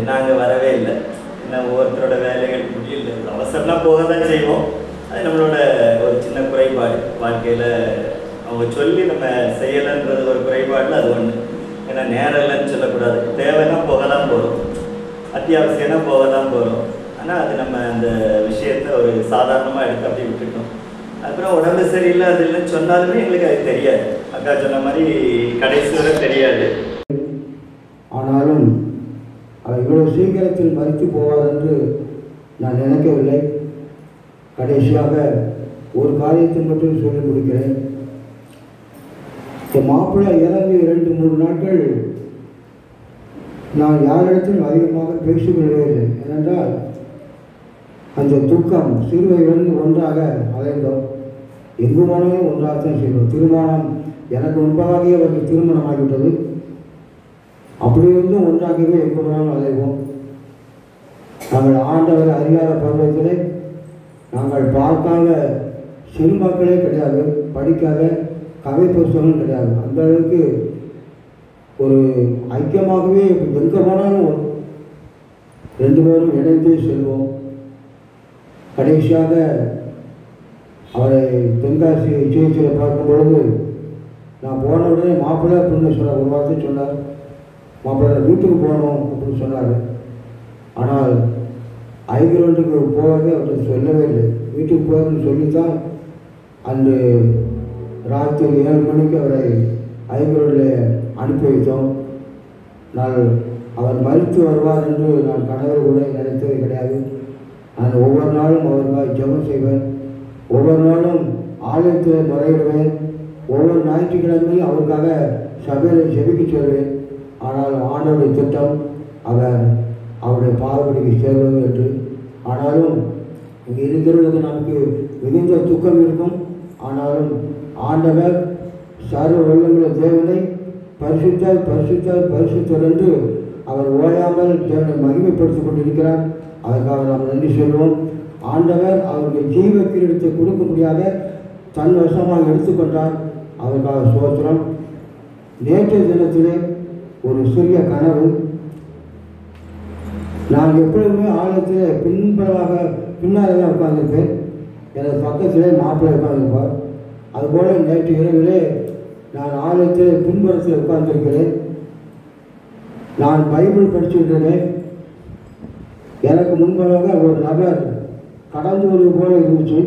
நாங்கள் வரவே இல்லை. ஏன்னா ஒவ்வொருத்தரோட வேலைகள் முடியல. அவசரம்னா போக தான் செய்வோம். அது நம்மளோட ஒரு சின்ன குறைபாடு. வாழ்க்கையில் அவங்க சொல்லி நம்ம செய்யலைன்றது ஒரு குறைபாடில் அது ஒன்று. ஏன்னா நேரம் இல்லைன்னு சொல்லக்கூடாது. தேவைன்னா போக தான் போகிறோம், அத்தியாவசியம்னா போக தான் போகிறோம். ஆனால் அது நம்ம அந்த விஷயத்தை ஒரு சாதாரணமாக எடுத்து அப்படி விட்டுட்டோம். அப்புறம் உடம்பு சரியில்லை அது இல்லைன்னு சொன்னாலுமே எங்களுக்கு அது தெரியாது. அக்கா சொன்ன மாதிரி கடைசி வரை தெரியாது. ஆனாலும் அவர் இவ்வளவு சீக்கிரத்தில் மறித்து போவார் என்று நான் நினைக்கவில்லை. கடைசியாக ஒரு காரியத்தை மட்டும் சொல்லி முடிக்கிறேன். என் மாப்பிள்ளை இறந்து 2-3 நாட்கள் நான் யாரிடத்திலும் அதிகமாக பேசிக்கொள்ளவே இல்லை. ஏனென்றால் அந்த துக்கம் சிறுவையிலிருந்து ஒன்றாக அலைந்தோம். எங்கு போனாலும் ஒன்றாகத்தான் செய்வோம். திருமணம் எனக்கு முன்பாகவே அவருக்கு திருமணம் ஆகிவிட்டது. அப்படி இருந்தும் ஒன்றாகவே எங்கு போனாலும் அலைவோம். நாங்கள் ஆண்டவரை அறியாத பருவத்திலே நாங்கள் பார்க்காத சிறுமக்களே கிடையாது, படிக்காத கதை புத்தகங்களும் கிடையாது. அந்த அளவுக்கு ஒரு ஐக்கியமாகவே எங்கே போனாலும் 2 பேரும் இணைந்தே செல்வோம். கடைசியாக அவரை தென்காசி சிகிச்சையில் பார்க்கும் பொழுது நான் போன உடனே மாப்பிள்ளை அப்படின்னு சொன்னார். ஒரு வார்த்தை சொன்னார், மாப்பிள்ளை வீட்டுக்கு போகணும் அப்படின்னு சொன்னார். ஆனால் ஐக்கிரவுண்டுக்கு போகவே அவர்கிட்ட சொல்லவே இல்லை. வீட்டுக்கு போகணும்னு சொல்லித்தான் அன்று ராத்திரி 7 மணிக்கு அவரை ஐக்கிரவுண்டில் அனுப்பி வைத்தோம். நான் அவர் மறித்து வருவார் என்று நான் கனவு கூட நினைத்தது கிடையாது. நான் ஒவ்வொரு நாளும் அவருக்காக ஜெபம் செய்வேன், ஒவ்வொரு நாளும் ஆலயத்தில் முறையிடுவேன், ஒவ்வொரு ஞாயிற்றுக்கிழமையும் அவருக்காக சபையில் ஜெபிக்க சொல்வேன். ஆனால் ஆண்டவருடைய திட்டம் அவர் அவருடைய பாவப்படிக்கு சேர்வது என்று. ஆனாலும் இங்கே இருக்கிறவர்களுக்கு நமக்கு மிகுந்த துக்கம் இருக்கும். ஆனாலும் ஆண்டவர் சர்வ வல்லமையுள்ள தேவனை பரிசுத்தர் பரிசுத்தர் பரிசுத்தர் என்று அவர் ஓயாமல் தேவனை மகிமைப்படுத்திக் கொண்டிருக்கிறார். அதற்காக நாம் நன்றி சொல்வோம். ஆண்டவர் அவருடைய ஜீவ கிரீடத்தை கொடுக்க முடியாத தன் வசமாக எடுத்துக்கொண்டார். அதற்காக சோத்திரம். நேற்றைய தினத்திலே ஒரு சிறிய கனவு. நான் எப்பொழுதுமே ஆலயத்தில் பின்னால் தான் உட்கார்ந்துருப்பேன். எனது பக்கத்திலே மாப்பிள்ளை உட்கார்ந்துருப்பார். அதுபோல் நேற்று இரவிலே நான் ஆலயத்தில் பின்புறத்தில் உட்கார்ந்திருக்கிறேன். நான் பைபிள் படிச்சுக்கிட்டேன். எனக்கு முன்பாக ஒரு நபர் கடந்து வருவது போல இருந்துச்சு.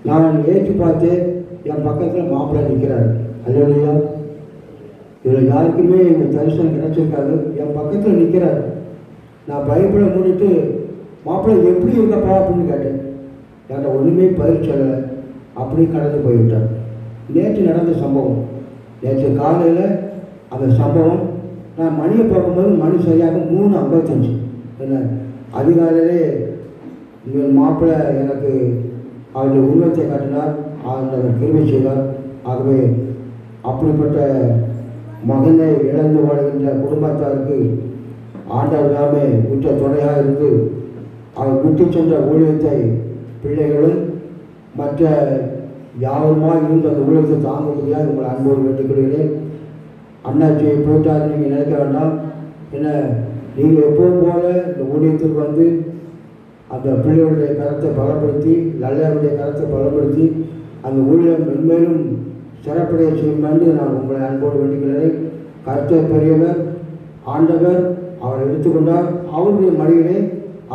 நான் ஏற்றி பார்த்தேன், என் பக்கத்தில் மாப்பிள்ளை நிற்கிறார். அல்லையா, இதில் யாருக்குமே எங்கள் தரிசனம் கிடைச்சிருக்காது. என் பக்கத்தில் நிற்கிறார். நான் பைபிளை மூடிட்டு மாப்பிள்ளை எப்படி இருக்கப்பா அப்படின்னு கேட்டேன். என்கிட்ட ஒன்றுமே பதில் சொல்லலை. அப்படி கடந்து போய்விட்டார். நேற்று நடந்த சம்பவம். நேற்று காலையில் அந்த சம்பவம். நான் மணியை பார்க்கும்போது மணி சரியாக 3:55. என்ன அதிகாலையிலே இவர் மாப்பிள்ளை எனக்கு அவருடைய உருவத்தை காட்டினார். அவர் கிருபை செய்தார். ஆகவே அப்படிப்பட்ட மகனை இழந்து வாழ்கின்ற குடும்பத்தாருக்கு ஆண்டவர் தாமே உற்ற துணையாக இருந்து அவர் விட்டு சென்ற ஊழியத்தை பிள்ளைகளும் மற்ற யாருமாக இருந்து அந்த ஊழியத்தை தாங்க முடியாது. உங்களை அன்போடு வேண்டுகிறேன். அண்ணாச்சியை போயிட்டார் நீங்கள் நினைக்க வேண்டாம். ஏன்னா நீங்கள் எப்பவும் போல இந்த ஊழியத்துக்கு வந்து அந்த பிள்ளைகளுடைய கரத்தை பலப்படுத்தி, நல்லவருடைய கரத்தை பலப்படுத்தி அந்த ஊழியம் மென்மேலும் சிறப்படைய செய்யும் என்று நான் உங்களை அன்போடு வேண்டுகிறேன். கர்த்தர் பெரியவர். ஆண்டவர் அவர் எடுத்துக்கொண்டார். அவருடைய மடியிலே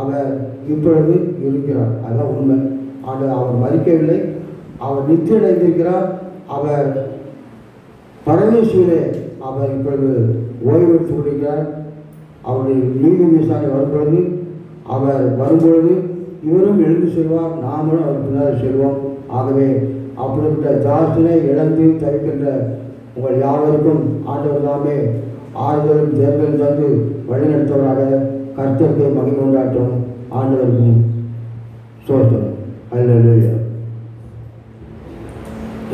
அவர் இப்பொழுது இருக்கிறார். அதுதான் உண்மை. அவர் மறிக்கவில்லை. அவர் நித்தியடைந்திருக்கிறார். அவர் பரதேசியிலே அவர் இப்பொழுது ஓய்வு எடுத்துக் கொண்டிருக்கிறார். அவருடைய நீதி விசாரணை வரும்பொழுது அவர் வரும்பொழுது இவரும் எழுந்து செல்வார், நாமளும் அவர் பின்னால் செல்வோம். ஆகவே அப்படிப்பட்ட தாசனை இழந்து தவிக்கின்ற உங்கள் யாவருக்கும் ஆண்டவர் தாமே ஆறுதலும் தேர்தலும் தந்து வழிநடத்தவராக கர்த்தருக்கு மகிமை கொண்டாட்டும். ஆண்டவருக்கும் சோத்திரம். அல்லேலூயா.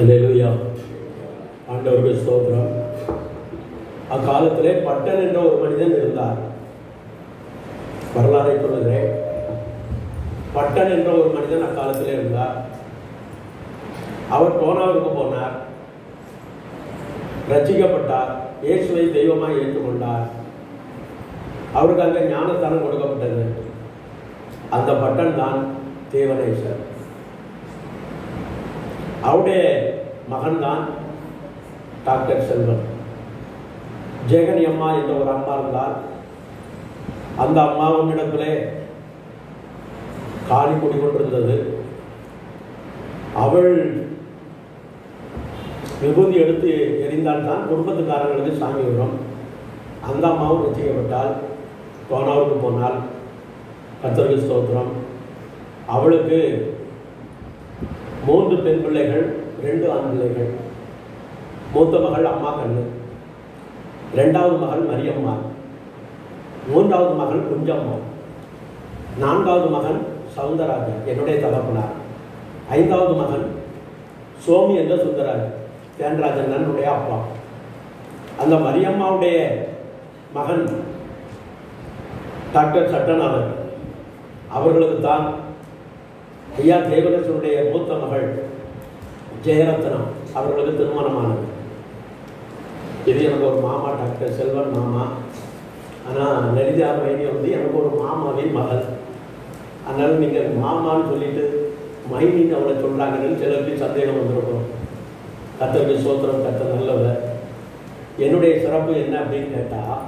அல்லேலூயா. ஆண்டவருக்கு ஸ்தோத்திரம். அக்காலத்திலே பட்டன் என்ற ஒரு மனிதன் இருந்தார். வரலாறை சொல்லுகிறேன். பட்டன் என்ற ஒரு மனிதன் அக்காலத்திலே இருந்தார். அவர் கோனாவிற்கு போனார், ரட்சிக்கப்பட்டார், இயேசுவை தெய்வமாக ஏற்றுக்கொண்டார். அவருக்கு அங்கே ஞானஸ்தானம் கொடுக்கப்பட்டது. அந்த பட்டன் தான் தேவனேசர். அவருடைய மகன் தான் டாக்டர் செல்வன். ஜெகனி அம்மா என்ற ஒரு அம்மா இருந்தால் அந்த அம்மாவின் இடத்திலே காளி குடிக்கொண்டிருந்தது. அவள் விபூதி எடுத்து எரிந்தால் தான் குடும்பத்துக்காரங்களுக்கு சாமி வரும். அந்த அம்மாவும் ரசிக்கப்பட்டால் கோனாவுக்கு போனால் கர்த்தருக்கு ஸ்தோத்திரம். அவளுக்கு 3 பெண் பிள்ளைகள், 2 ஆண் பிள்ளைகள். மூத்த மகள் அம்மா கண்ணு, 2வது மகள் மரியம்மா, 3வது மகள் குஞ்சம்மா, 4வது மகன் சவுந்தரராஜன் என்னுடைய தகப்பனார், 5வது மகன் சோமி என்ற சுந்தரராஜன் தேன்ராஜன் என்னுடைய அப்பா. அந்த மரியம்மாவுடைய மகன் டாக்டர் சட்டநாதன். அவர்களுக்கு தான் ஐயா தேவனேசனுடைய மூத்த மகள் ஜெயரத்னம் அவர்களுக்கு திருமணமானது. இது எனக்கு ஒரு மாமா, டாக்டர் செல்வன் மாமா. ஆனால் லலிதா மைனி வந்து எனக்கு ஒரு மாமாவின் மகள். அதனால் நீங்கள் மாமான்னு சொல்லிட்டு மைனின்னு அவளை சொல்கிறாங்கன்னு சிலருக்கு சந்தேகம் வந்திருக்கும். கர்த்தருக்கு ஸ்தோத்திரம், கர்த்தர் நல்லவர். என்னுடைய சிறப்பு என்ன அப்படின்னு கேட்டால்,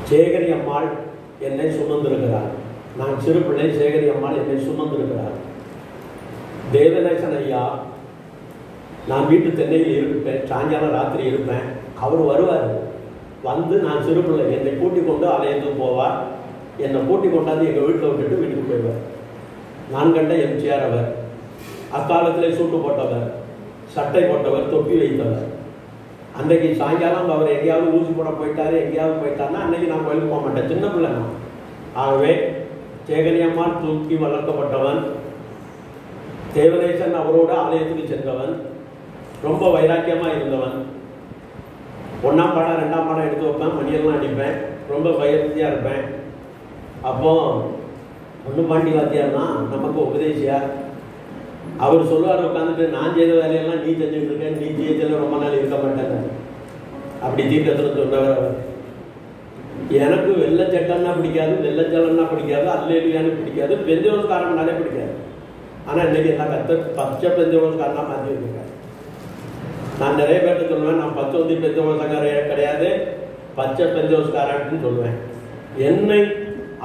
சேகரி அம்மாள் என்னை சுமந்திருக்கிறார். நான் சிறு பிள்ளை, சேகரி அம்மாள் என்னை சுமந்திருக்கிறார். தேவநேசன் ஐயா, நான் வீட்டு தென்னையில் இருப்பேன், சாயங்காலம் ராத்திரி இருப்பேன், அவர் வருவார். வந்து நான் சிறு பிள்ளை, என்னை கூட்டிக் கொண்டு ஆலயத்துக்கு போவார். என்னை கூட்டிக் கொண்டாந்து எங்கள் வீட்டில் விட்டுட்டு வீட்டுக்கு போயிடுவார். நான் கண்ட எம்ஜிஆர் அவர். அக்காலத்திலே சூட்டு போட்டவர், சட்டை போட்டவர், தொப்பி வைத்தவர். அன்றைக்கு சாயங்காலம் அவர் எங்கேயாவது ஊசி போட போயிட்டாரு, எங்கேயாவது போயிட்டாருன்னா அன்றைக்கி நான் கோயிலுக்கு போக மாட்டேன், சின்ன பிள்ளை நான். ஆகவே சேகரி அம்மாள் தூக்கி வளர்க்கப்பட்டவன். தேவநேசன் அவரோட ஆலயத்துக்கு சென்றவன். ரொம்ப வைராக்கியமாக இருந்தவன். 1ஆம் பாடம் 2ஆம் பாடம் எடுத்து வைப்பேன், மணியெல்லாம் அடிப்பேன், ரொம்ப பயத்தியாக இருப்பேன். அப்போ பாண்டி வாத்தியார்னா நமக்கு உபதேசியார். அவர் சொல்லுவார் உட்காந்துட்டு, நான் செய்த வேலையெல்லாம் நீ செஞ்சுட்டு இருக்கேன், நீ ஜெயிச்சல ரொம்ப நாள் இருக்க மாட்டேங்க. அப்படி தீர்க்கத்தில் சொன்னவர் அவர். எனக்கு வெள்ளை சட்டம்னா பிடிக்காது, வெள்ளச்சலன்னா பிடிக்காது, அல்லேலியான்னு பிடிக்காது, பெஞ்சோஸ்காரன்னாலே பிடிக்காது. ஆனால் இன்னைக்கு என்ன பச்சை பெஞ்சோஸ்காரனா மாற்றி வச்சிருக்காரு. நான் நிறைய பேர்ட்டு சொல்லுவேன், நான் பச்சை பெஞ்சோஸ்கார கிடையாது, பச்சை பெஞ்சோஸ்காரன்னு சொல்லுவேன். என்னை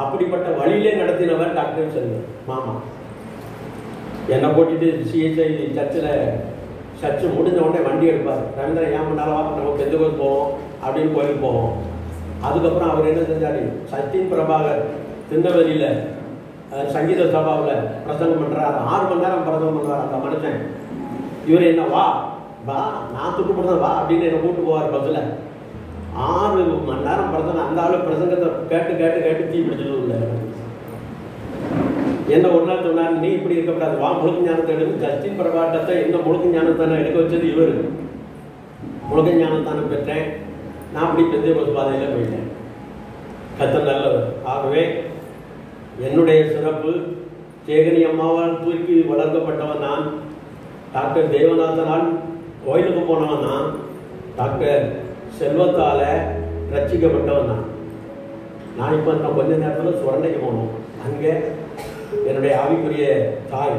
அப்படிப்பட்ட வழியிலே நடத்தினவர் டாக்டர் செல்வன் மாமா. என்னை போட்டிட்டு சிஎஸ்ஐ சர்ச்சு முடிஞ்ச உடனே வண்டி எடுப்பார். ரவீந்திரன் ஏன் பண்ணாலும் நம்ம பெந்தகோஸ் போவோம் அப்படின்னு கோயிலுக்கு போவோம். அதுக்கப்புறம் அவர் என்ன செஞ்சார், சச்சின் பிரபாகர் திருநெல்வேலியில் சங்கீத சபாவில் பிரசங்கம் பண்ணுறார். 6 மணி நேரம் பிரசங்கம் பண்ணுவார் அந்த மனுஷன். இவர் என்ன வா வா நான் துட்டு போடுறேன் வா அப்படின்னு என்னை கூப்பிட்டு போவார் பஸ்ஸில். 6 மணி நேரம் பிரசங்கம். அந்த ஆளு பிரசங்கத்தை கேட்டு கேட்டு கேட்டு தீ பிடிச்சது இல்லை. என்ன ஒரு நாள் சொன்னார், நீ இப்படி இருக்கக்கூடாது, வா முழுக்க ஞானத்தை எடுத்து. சச்சின் பிரபாட்டத்தை என்ன முழுக்க ஞானத்தானே எடுக்க வச்சது இவர். முழுக்க ஞானத்தானே பெற்றேன். நான் அப்படி பெந்தகோஸ் பாதையில் போயிட்டேன். கர்த்தர் நல்லவர். ஆகவே என்னுடைய சிறப்பு, சேகரி அம்மாவால் தூக்கி வளர்க்கப்பட்டவன் நான். டாக்டர் தேவநாதனால் கோயிலுக்கு போனவன் நான். டாக்டர் செல்வத்தால் ரட்சிக்கப்பட்டவன் நான். நான் இப்போ நான் கொஞ்ச நேரத்தில் சுரண்டைக்கு போனோம். அங்கே என்னுடைய ஆவிக்குரிய தாய்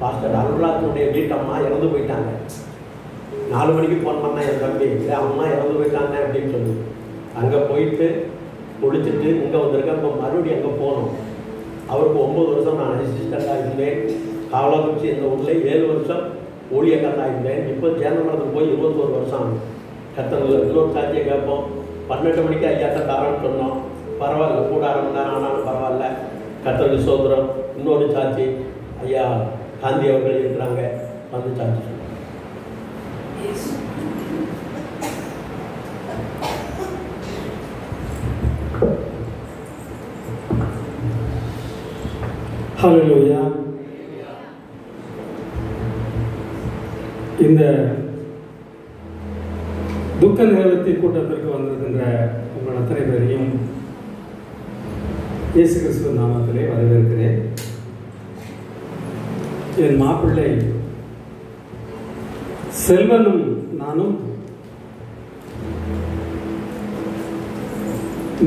பாஸ்டர் அருள்ராஜனுடைய வீட்டம்மா இறந்து போயிட்டாங்க. 4 மணிக்கு ஃபோன் பண்ணேன் என் தம்பி, அம்மா இறந்து போயிட்டாங்க அப்படின்னு சொல்லி. அங்கே போயிட்டு குளிச்சுட்டு இங்கே வந்திருக்கேன். இப்போ மறுபடியும் அங்கே போனோம். அவருக்கு 9 வருஷம் நான் அசிஸ்டண்டாக இருந்தேன். காவலாக்குறிச்சி இந்த ஊரில் 7 வருஷம் ஊழியக்காரனாக இருந்தேன். இப்போ சேந்தமரத்துக்கு போய் 21 வருஷம் ஆகும். கர்த்தர் இன்னொரு சாட்சியை கேட்போம். 12 மணிக்கு ஐயாட்ட தாரன்னு சொன்னோம். பரவாயில்ல, கூட 1/2 மணி நேரம் ஆனாலும் பரவாயில்ல. கர்த்தருக்கு ஸ்தோத்திரம். இன்னொரு சாட்சி ஐயா காந்தி அவர்கள் இருக்கிறாங்க, வந்து சாட்சி சொன்னோம். ஹல்லேலூயா. இந்த துக்க நிகழ்ச்சி கூட்டத்திற்கு வந்திருக்கின்ற உங்கள் அத்தனை பேரையும் இயேசு கிறிஸ்துவ நாமத்திலே வரவேற்கிறேன். என் மாப்பிள்ளை செல்வனும் நானும்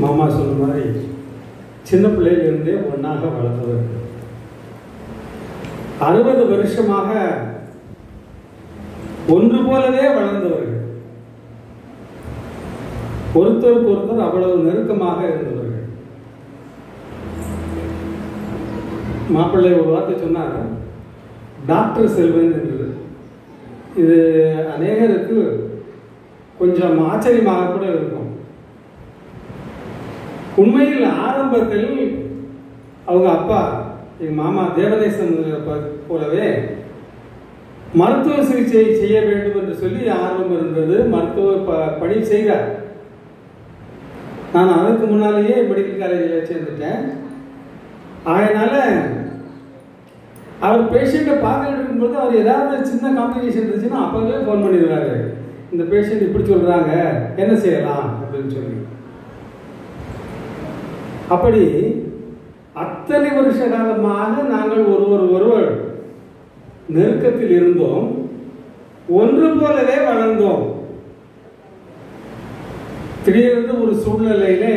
மாமா சொன்ன மாதிரி சின்ன பிள்ளையிலிருந்தே ஒன்றாக வளர்ந்தவர். 60 வருஷமாக ஒன்று போலவே வளர்ந்தவர்கள். ஒருத்தருக்கு ஒருத்தர் அவ்வளவு நெருக்கமாக இருந்தவர்கள். மாப்பிள்ளை ஒரு வார்த்தை சொன்னார், டாக்டர் செல்வன் என்று. இது அநேகருக்கு கொஞ்சம் ஆச்சரியமாக கூட இருக்கும். உண்மையில் ஆரம்பத்தில் அவங்க அப்பா எங்க மாமா தேவநேசன் போலவே மருத்துவ சிகிச்சை செய்ய வேண்டும் என்று சொல்லி ஆர்வம் இருந்தது. மருத்துவ பணி செய்தார். நான் அதற்கு முன்னாலேயே மெடிக்கல் காலேஜில் சேர்ந்துட்டேன். அதனால அவர் பேஷண்ட்டை பார்த்துட்டு இருக்கும்போது அவர் ஏதாவது சின்ன காம்ப்ளிகேஷன் இருந்துச்சுன்னா அப்பவே ஃபோன் பண்ணிடுவாரு, இந்த பேஷண்ட் இப்படி சொல்றாங்க, என்ன செய்யலாம் அப்படின்னு சொல்லி. அப்படி அத்தனை வருஷ காலமாக நாங்கள் ஒருவர் நெருக்கத்தில் இருந்தோம். ஒன்று போலவே வளர்ந்தோம். திடீரென்று ஒரு சூழ்நிலையிலே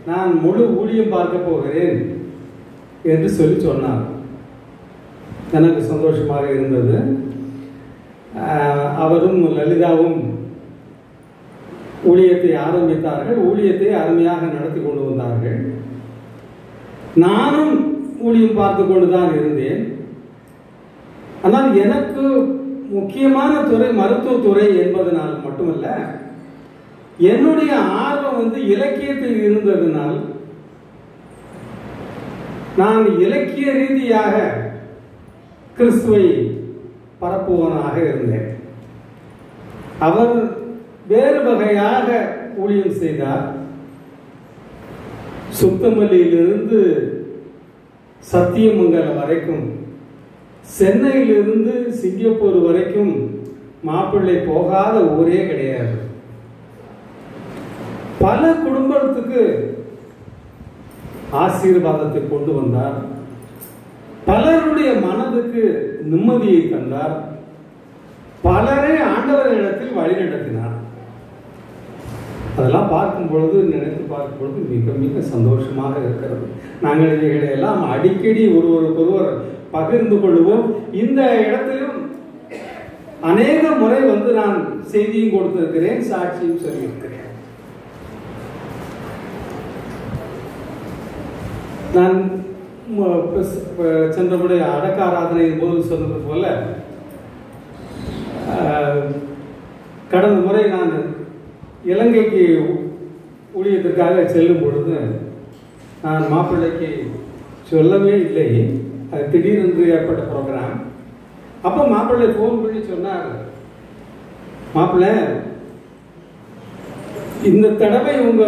நான் முழு ஊழியம் பார்க்க போகிறேன், என்று சொல்லி சொன்னார். எனக்கு சந்தோஷமாக இருந்தது. அவரும் லலிதாவும் ஊழியத்தை ஆரம்பித்தார்கள். ஊழியத்தை அருமையாக நடத்தி கொண்டு வந்தார்கள். நானும் ஊழியம் பார்த்து கொண்டுதான் இருந்தேன். ஆனால் எனக்கு முக்கியமான துறை மருத்துவத்துறை என்பதனால் மட்டுமல்ல, என்னுடைய ஆர்வம் இலக்கியத்தில் இருந்ததனால் நான் இலக்கிய ரீதியாக கிறிஸ்துவை பரப்புவனாக இருந்தேன். அவர் வேறு வகையாக ஊழியம் செய்தார். சுத்தமல்லியிலிருந்து சத்தியமங்கலம் வரைக்கும், சென்னையிலிருந்து சிங்கப்பூர் வரைக்கும் மாப்பிள்ளை போகாத ஊரே கிடையாது. பல குடும்பத்துக்கு ஆசீர்வாதத்தை கொண்டு வந்தார். பலருடைய மனதுக்கு நிம்மதியை தந்தார். பலரை ஆண்டவரிடத்தில் வழிநடத்தினார். அதெல்லாம் பார்க்கும் பொழுது, நினைத்து பார்க்கும் பொழுது மிக மிக சந்தோஷமாக இருக்கிறது. நாங்கள் இவைகளை எல்லாம் அடிக்கடி ஒருவருக்கொருவர் பகிர்ந்து கொள்வோம். இந்த இடத்திலும் அநேக முறை நான் செய்தியும் கொடுத்திருக்கிறேன், சாட்சியும் சொல்லியிருக்கிறேன். நான் சென்ற முறை அடக்க ஆராதனையின் போது சொன்னது போல, கடந்த முறை நான் இலங்கைக்கு ஊழியத்திற்காக செல்லும் பொழுது நான் மாப்பிள்ளைக்கு சொல்லவே இல்லை. அது திடீரென்று ஏற்பட்ட ப்ரோக்ராம். அப்போ மாப்பிள்ளை ஃபோன் பண்ணி சொன்னார், மாப்பிள்ளை இந்த தடவை உங்க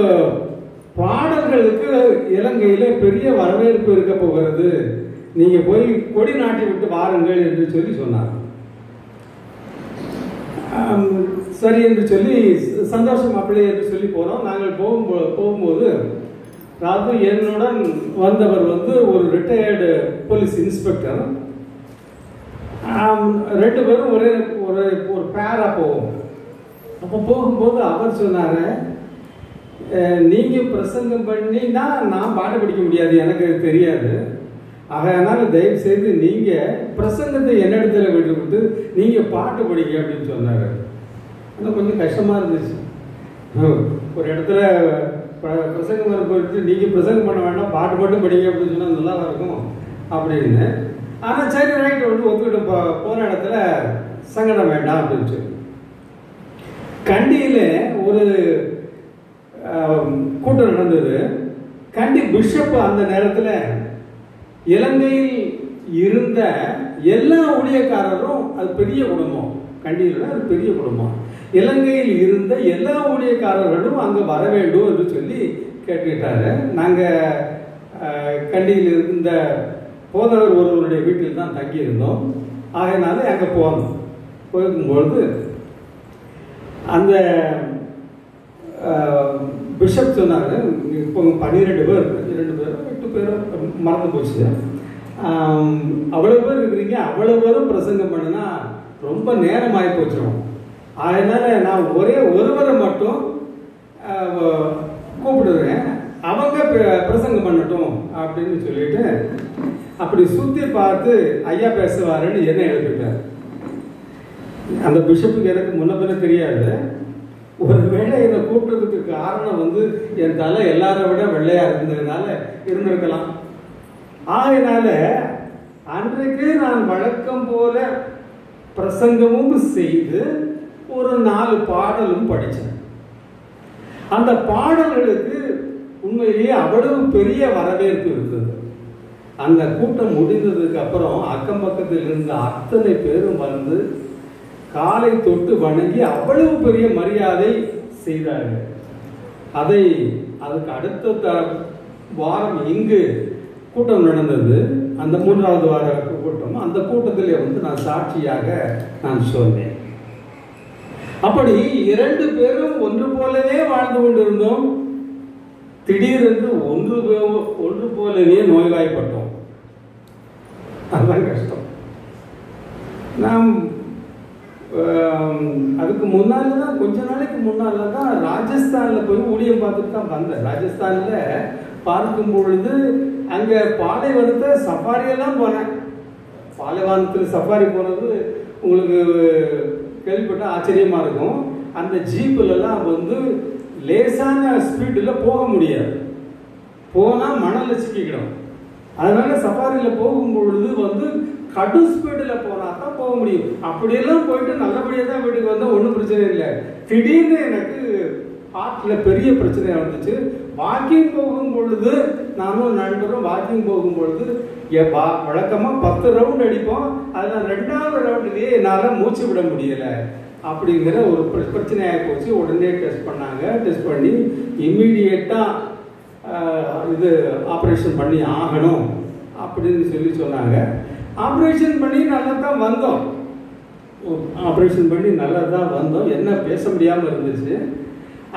பாடல்களுக்கு இலங்கையில பெரிய வரவேற்பு இருக்க போகிறது, நீங்க போய் கொடி நாட்டி விட்டு வாருங்கள் என்று சொல்லி சொன்னார். சரி என்று சொல்லி சந்தோஷம் மாப்பிள்ளை என்று சொல்லி போனோம். நாங்கள் போகும்போது என்னுடன் வந்தவர் ஒரு ரிட்டையர்டு போலீஸ் இன்ஸ்பெக்டர். ரெண்டு பேரும் ஒரு பேரா போவோம். அப்போ போகும்போது அவர் சொன்னாரு, நீங்க பிரசங்கம் பண்ணினா நான் பாட்டு படிக்க முடியாது, எனக்கு தெரியாது. அதனால தயவு செய்து நீங்க பிரசங்கத்தை என்னிடத்துல விட்டு நீங்க பாட்டு படிக்க அப்படின்னு சொன்னாரு. ஆனால் கொஞ்சம் கஷ்டமா இருந்துச்சு. ஒரு இடத்துல பிரசங்கம் போயிட்டு நீங்க பிரசங்கம் பண்ண வேண்டாம், பாட்டு மட்டும் படிக்க அப்படின்னு சொன்னா நல்லா இருக்கும் அப்படின்னு. ஆனா சரி ரைட் ஒத்துக்கிட்டு போன இடத்துல சங்கடம் வேண்டாம் அப்படின்னு சொல்லி, கண்டியில ஒரு கூட்டம் நடந்தது. கண்டி பிஷப் அந்த நேரத்தில் இலங்கையில் இருந்த எல்லா ஊழியக்காரரும், அது பெரிய குடும்பம், கண்டியில் அது பெரிய குடும்பம், இலங்கையில் இருந்த எல்லா ஊழியக்காரர்களும் அங்கே வர வேண்டும் என்று சொல்லி கேட்டுக்கிட்டாரு. நாங்கள் கண்டியில் இருந்த போதவர் ஒருவருடைய வீட்டில் தான் தங்கி இருந்தோம். ஆகையினால அங்கே போனோம். போகும்பொழுது அந்த பிஷப் சொன்னாங்க, இப்போ 12 பேர் 2 பேரும் 8 பேரும் மறந்து போச்சு, அவ்வளோ பேர் இருக்கிறீங்க, அவ்வளோ பேரும் பிரசங்கம் பண்ணுனா ரொம்ப நேரம் ஆகி போச்சிடும். அதனால நான் ஒருவரை மட்டும் கூப்பிடுறேன், அவங்க பிரசங்கம் பண்ணட்டும் அப்படின்னு சொல்லிட்டு அப்படி சுற்றி பார்த்து ஐயா பேசுவாருன்னு என்ன எழுதிட்டார். அந்த பிஷப்புக்கு எனக்கு முன்ன பின்ன தெரியாது. ஒருவேளை என்னை கூப்பிட்டதுக்கு காரணம் என் தலை எல்லாரை விட வெள்ளையா இருந்ததுனால இருந்திருக்கலாம். ஆகையினால அன்றைக்கு நான் வழக்கம் போல பிரசங்கமும் செய்து ஒரு 4 பாடலும் படித்தேன். அந்த பாடல்களுக்கு உண்மையிலேயே அவ்வளவு பெரிய வரவேற்பு இருந்தது. அந்த கூட்டம் முடிந்ததுக்கு அப்புறம் அக்கம் பக்கத்தில் இருந்த அத்தனை பேரும் காலை தொட்டு வணங்கி அவ்வளவு பெரிய மரியாதை செய்தார்கள். அதுக்கு அடுத்த வாரம் இங்கு கூட்டம் நடந்தது. அந்த 3வது வார கூட்டம். அந்த கூட்டத்திலே நான் சாட்சியாக நான் சொன்னேன். அப்படி 2 பேரும் ஒன்று போலவே வாழ்ந்து கொண்டிருந்தோம். திடீரென்று ஒன்று போலவே நோய்வாய்ப்பட்டோம். அதுதான் கஷ்டம். நாம் அதுக்கு முன்னால தான், கொஞ்ச நாளைக்கு முன்னால தான் ராஜஸ்தானில் போய் ஊழியம் பார்த்துட்டு தான் வந்தேன். ராஜஸ்தானில் பார்க்கும் பொழுது அங்கே பாலைவனத்தை சஃபாரியெல்லாம் போனேன். பாலைவனத்தில் சஃபாரி போனது உங்களுக்கு கேள்விப்பட்டால் ஆச்சரியமாக இருக்கும். அந்த ஜீப்புலலாம் வந்து லேசான ஸ்பீடில் போக முடியாது, போனால் மணலில் சிக்கிக்கிடும். அதனால சஃபாரியில் போகும்பொழுது வந்து கடும் ஸ்பீடில் போனால் தான் போக முடியும். அப்படியெல்லாம் போயிட்டு நல்லபடியாக தான் வீட்டுக்கு வந்தால் ஒன்றும் பிரச்சனை இல்லை. திடீர்னு எனக்கு ஹார்ட்டில் பெரிய பிரச்சனை வந்துச்சு. வாக்கிங் போகும் பொழுது நானும் நண்பரும் வாக்கிங் போகும் பொழுது வழக்கமாக 10 ரவுண்ட் அடிப்போம். அதில் 2வது ரவுண்ட்லேயே என்னால் மூச்சு விட முடியலை. அப்படிங்கிற ஒரு பிரச்சனையாக போச்சு. உடனே டெஸ்ட் பண்ணாங்க. டெஸ்ட் பண்ணி இம்மீடியட்டாக இது ஆப்ரேஷன் பண்ணி ஆகணும் அப்படின்னு சொல்லி சொன்னாங்க. ஆப்ரேஷன் பண்ணி நல்லா தான் வந்தோம். ஆப்ரேஷன் பண்ணி நல்லா தான் வந்தோம். என்ன பேச முடியாமல் இருந்துச்சு.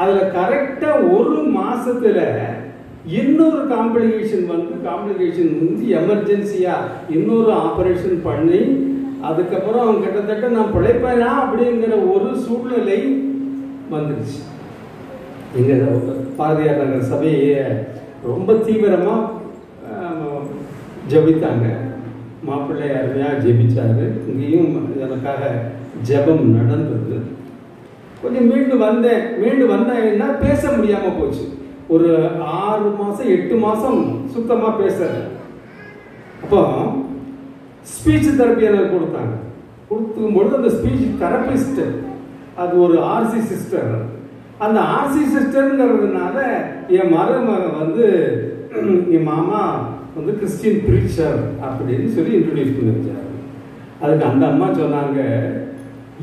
அதில் கரெக்டாக 1 மாசத்துல இன்னொரு காம்ப்ளிகேஷன் வந்து எமர்ஜென்சியாக இன்னொரு ஆப்ரேஷன் பண்ணி அதுக்கப்புறம் கிட்டத்தட்ட நான் பிழைப்பேனா அப்படிங்கிற ஒரு சூழ்நிலை வந்துடுச்சு. எங்கள் பாரதியார் நகர் சபையை ரொம்ப தீவிரமாக ஜபித்தாங்க. மாப்பிள்ளை அருமையாக ஜெபிச்சாரு. இங்கேயும் எனக்காக ஜெபம் நடந்தது. கொஞ்சம் மீண்டு வந்தேன்னா பேச முடியாமல் போச்சு. ஒரு 6 மாதம் 8 மாதம் சுத்தமாக பேசல. அப்போ ஸ்பீச் தெரப்பி எனக்கு கொடுத்தாங்க. கொடுக்கும்பொழுது அந்த ஸ்பீச் தெரபிஸ்ட் அது ஒரு ஆர்சி சிஸ்டர். அந்த ஆர்சி சிஸ்டருங்கிறதுனால என் மருமக வந்து என் மாமா வந்து கிறிஸ்டியன் ப்ரீச்சர் அப்படின்னு சொல்லி இன்ட்ரோடியூஸ் பண்ணி வச்சார். அதுக்கு அந்த அம்மா சொன்னாங்க,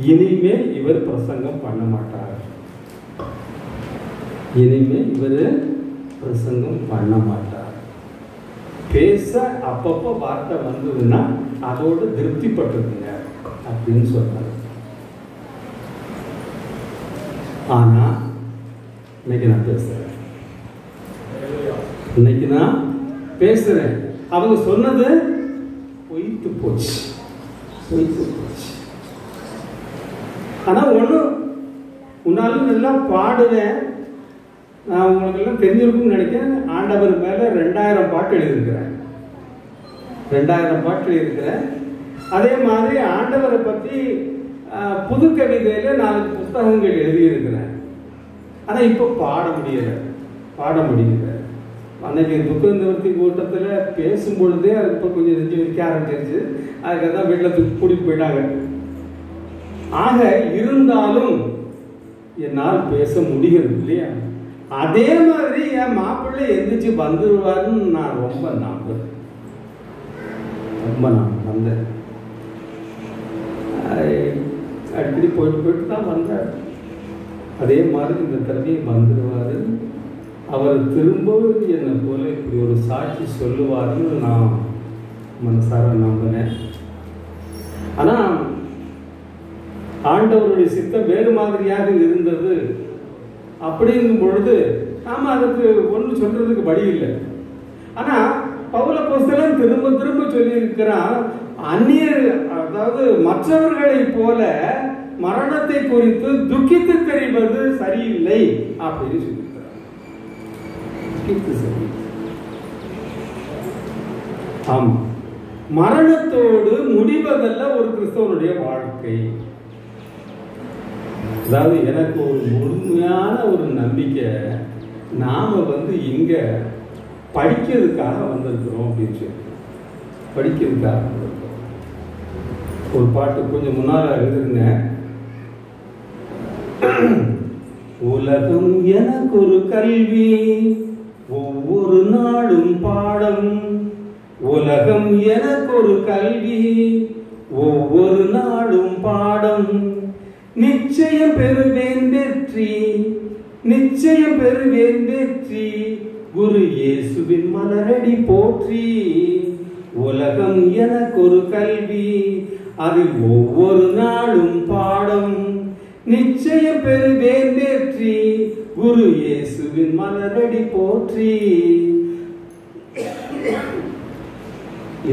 இனிமே இவர் பிரசங்கம் பண்ண மாட்டார், இனிமே இவர் பிரசங்கம் பண்ண மாட்டார். பேச அப்பப்போ வார்த்தை வந்ததுன்னா அதோடு திருப்திப்பட்டிருக்குங்க அப்படின்னு சொன்னார். ஆனா இன்னைக்கு நான் பேசுறேன். அவங்க சொன்னது பொய்த்து போச்சு. ஆனா உன்னாலும் நல்லா பாடுவேன். நான் உங்களுக்கு எல்லாம் தெரிஞ்சிருக்கும்னு நினைக்கிறேன். ஆண்டவர் மேல 2000 பாட்டு எழுதியிருக்கிறேன். 2000 பாட்டு எழுதியிருக்கிறேன். அதே மாதிரி ஆண்டவரை பத்தி புது கவிதையில 4 புத்தகங்கள் எழுதியிருக்கிறேன். ஆனா இப்ப பாட முடியல. அன்னைக்கு துக்க நிவர்த்தி கூட்டத்தில் பேசும்பொழுதே அது இப்போ கொஞ்சம் நெஞ்சு வைக்க ஆரம்பிச்சிருச்சு. அதுக்காக தான் வீட்டில் கூட்டிட்டு போயிட்டாங்க. ஆக இருந்தாலும் என்னால் பேச முடிகிறது இல்லையா? அதே மாதிரி என் மாப்பிள்ளை எந்திரிச்சு வந்துருவாருன்னு நான் ரொம்ப நம்புறேன். வந்தேன். அடிக்கடி போயிட்டு தான் வந்தார். அதே மாதிரி இந்த தடவை வந்துடுவார். அவர் திரும்பவும் என்னை போல இப்படி ஒரு சாட்சி சொல்லுவாருன்னு நான் மனசார நம்பினேன். ஆனால் ஆண்டவருடைய சித்தம் வேறு மாதிரியாக இருந்தது. அப்படிங்கும் பொழுது நாம அதுக்கு ஒன்று சொல்றதுக்கு வழி இல்லை. ஆனா பவுல் அப்போஸ்தலன் திரும்ப சொல்லி இருக்கிறான், அந்நியர் அதாவது மற்றவர்களை போல மரணத்தை குறித்து துக்கித்து தெரிவது சரியில்லை அப்படின்னு சொல்லி. ஆமா, மரணத்தோடு முடிவதல்ல ஒரு கிறிஸ்தவனுடைய வாழ்க்கை. அதாவது எனக்கு ஒரு முழுமையான ஒரு நம்பிக்கை, நாம இங்க படிக்கிறதுக்காக வந்திருக்கிறோம் அப்படின்னு சொல்லி படிக்கிறதுக்காக வந்திருக்கிறோம். ஒரு பாட்டு கொஞ்சம் முன்னால எழுதிருந்தேன். உலகம் எனக்கு ஒரு கல்வி, ஒவ்வொரு நாளும் பாடம். உலகம் எனக்கு ஒரு கல்வி, ஒவ்வொரு நாளும் பாடம். நிச்சயம் பெறுவேன் வெற்றி, நிச்சயம் பெறுவேன் வெற்றி. குரு இயேசுவின் மலரடி போற்றி. உலகம் எனக்கு ஒரு கல்வி, அதில் ஒவ்வொரு நாளும் பாடம். நிச்சயம் பெறுவேன் வெற்றி, குரு இயேசுவின் மலரடி போற்றி.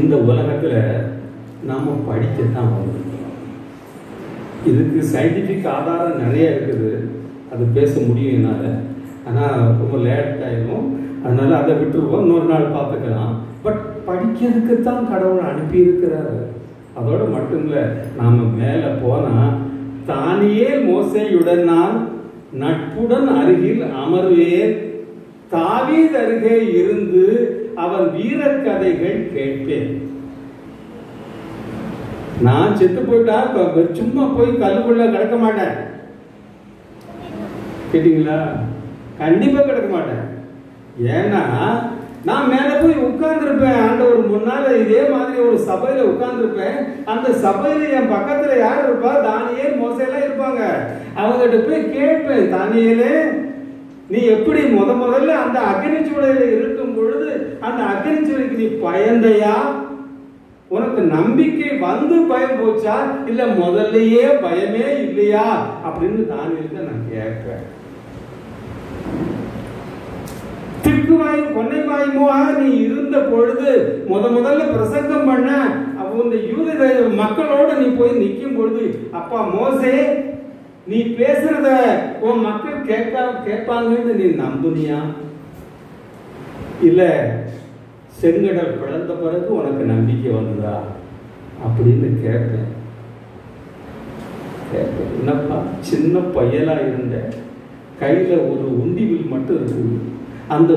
இந்த உலகத்துல நாம படிக்கத்தான் வந்திருக்கிறோம். இதுக்கு சயின்டிபிக் ஆதாரம் நிறைய இருக்குது, அது பேச முடியும் என்னால. ஆனால் ரொம்ப லேட் ஆகிடும். அதனால அதை விட்டுருவோம், இன்னொரு நாள் பார்த்துக்கலாம். பட் படிக்கிறதுக்கு தான் கடவுள் அனுப்பி இருக்கிறாரு. அதோட மட்டும் இல்லை, நாம மேலே போனா தானியேல் மோசேயுடன் நான் நட்புடன் அருகில் அமர்வேன், தாவீது அருகே இருந்து அவன் வீரக்கதைகள் கேட்பேன். நான் செத்து போயிட்டா சும்மா போய் கல்லுக்குள்ள கிடக்க மாட்டேன். கேட்டீங்களா? கண்டிப்பா கிடக்க மாட்டேன். ஏன்னா நான் மேல போய் உட்கார்ந்துருப்பேன் ஆண்டவர் முன்னால. இதே மாதிரி ஒரு சபையில உட்கார்ந்துருப்பேன். அந்த சபையில என் பக்கத்துல யார் இருப்பா? தானியேல் மோசேலாம் இருப்பாங்க. அவங்ககிட்ட போய் கேட்பேன், தானியேலே நீ எப்படி முதல்ல அந்த அக்னிச்சுவலையில இருக்கும் பொழுது அந்த அக்னிச்சுவலைக்கு நீ பயந்தையா? உனக்கு நம்பிக்கை வந்து பயம் போச்சா, இல்ல முதல்லயே பயமே இல்லையா அப்படின்னு தானியேலுக்கு நான் கேட்பேன். திக்குவாயும் கொன்னைவாயுமாக நீ இருந்த பொழுது முதல்ல பிரசங்கம் பண்ண அவங்க யூத மக்களோட நீ போய் நிற்கும் பொழுது, அப்பா மோசே நீ பேசுறத உன் மக்கள் கேட்பாங்கன்னு நீ நம்புனியா? இல்ல செங்கடல் பிளந்த பிறகு உனக்கு நம்பிக்கை வந்ததா அப்படின்னு கேட்பேன். என்னப்பா சின்ன பையலா இருந்த, கையில ஒரு உண்டிவில் மட்டும் இருக்குது. அந்த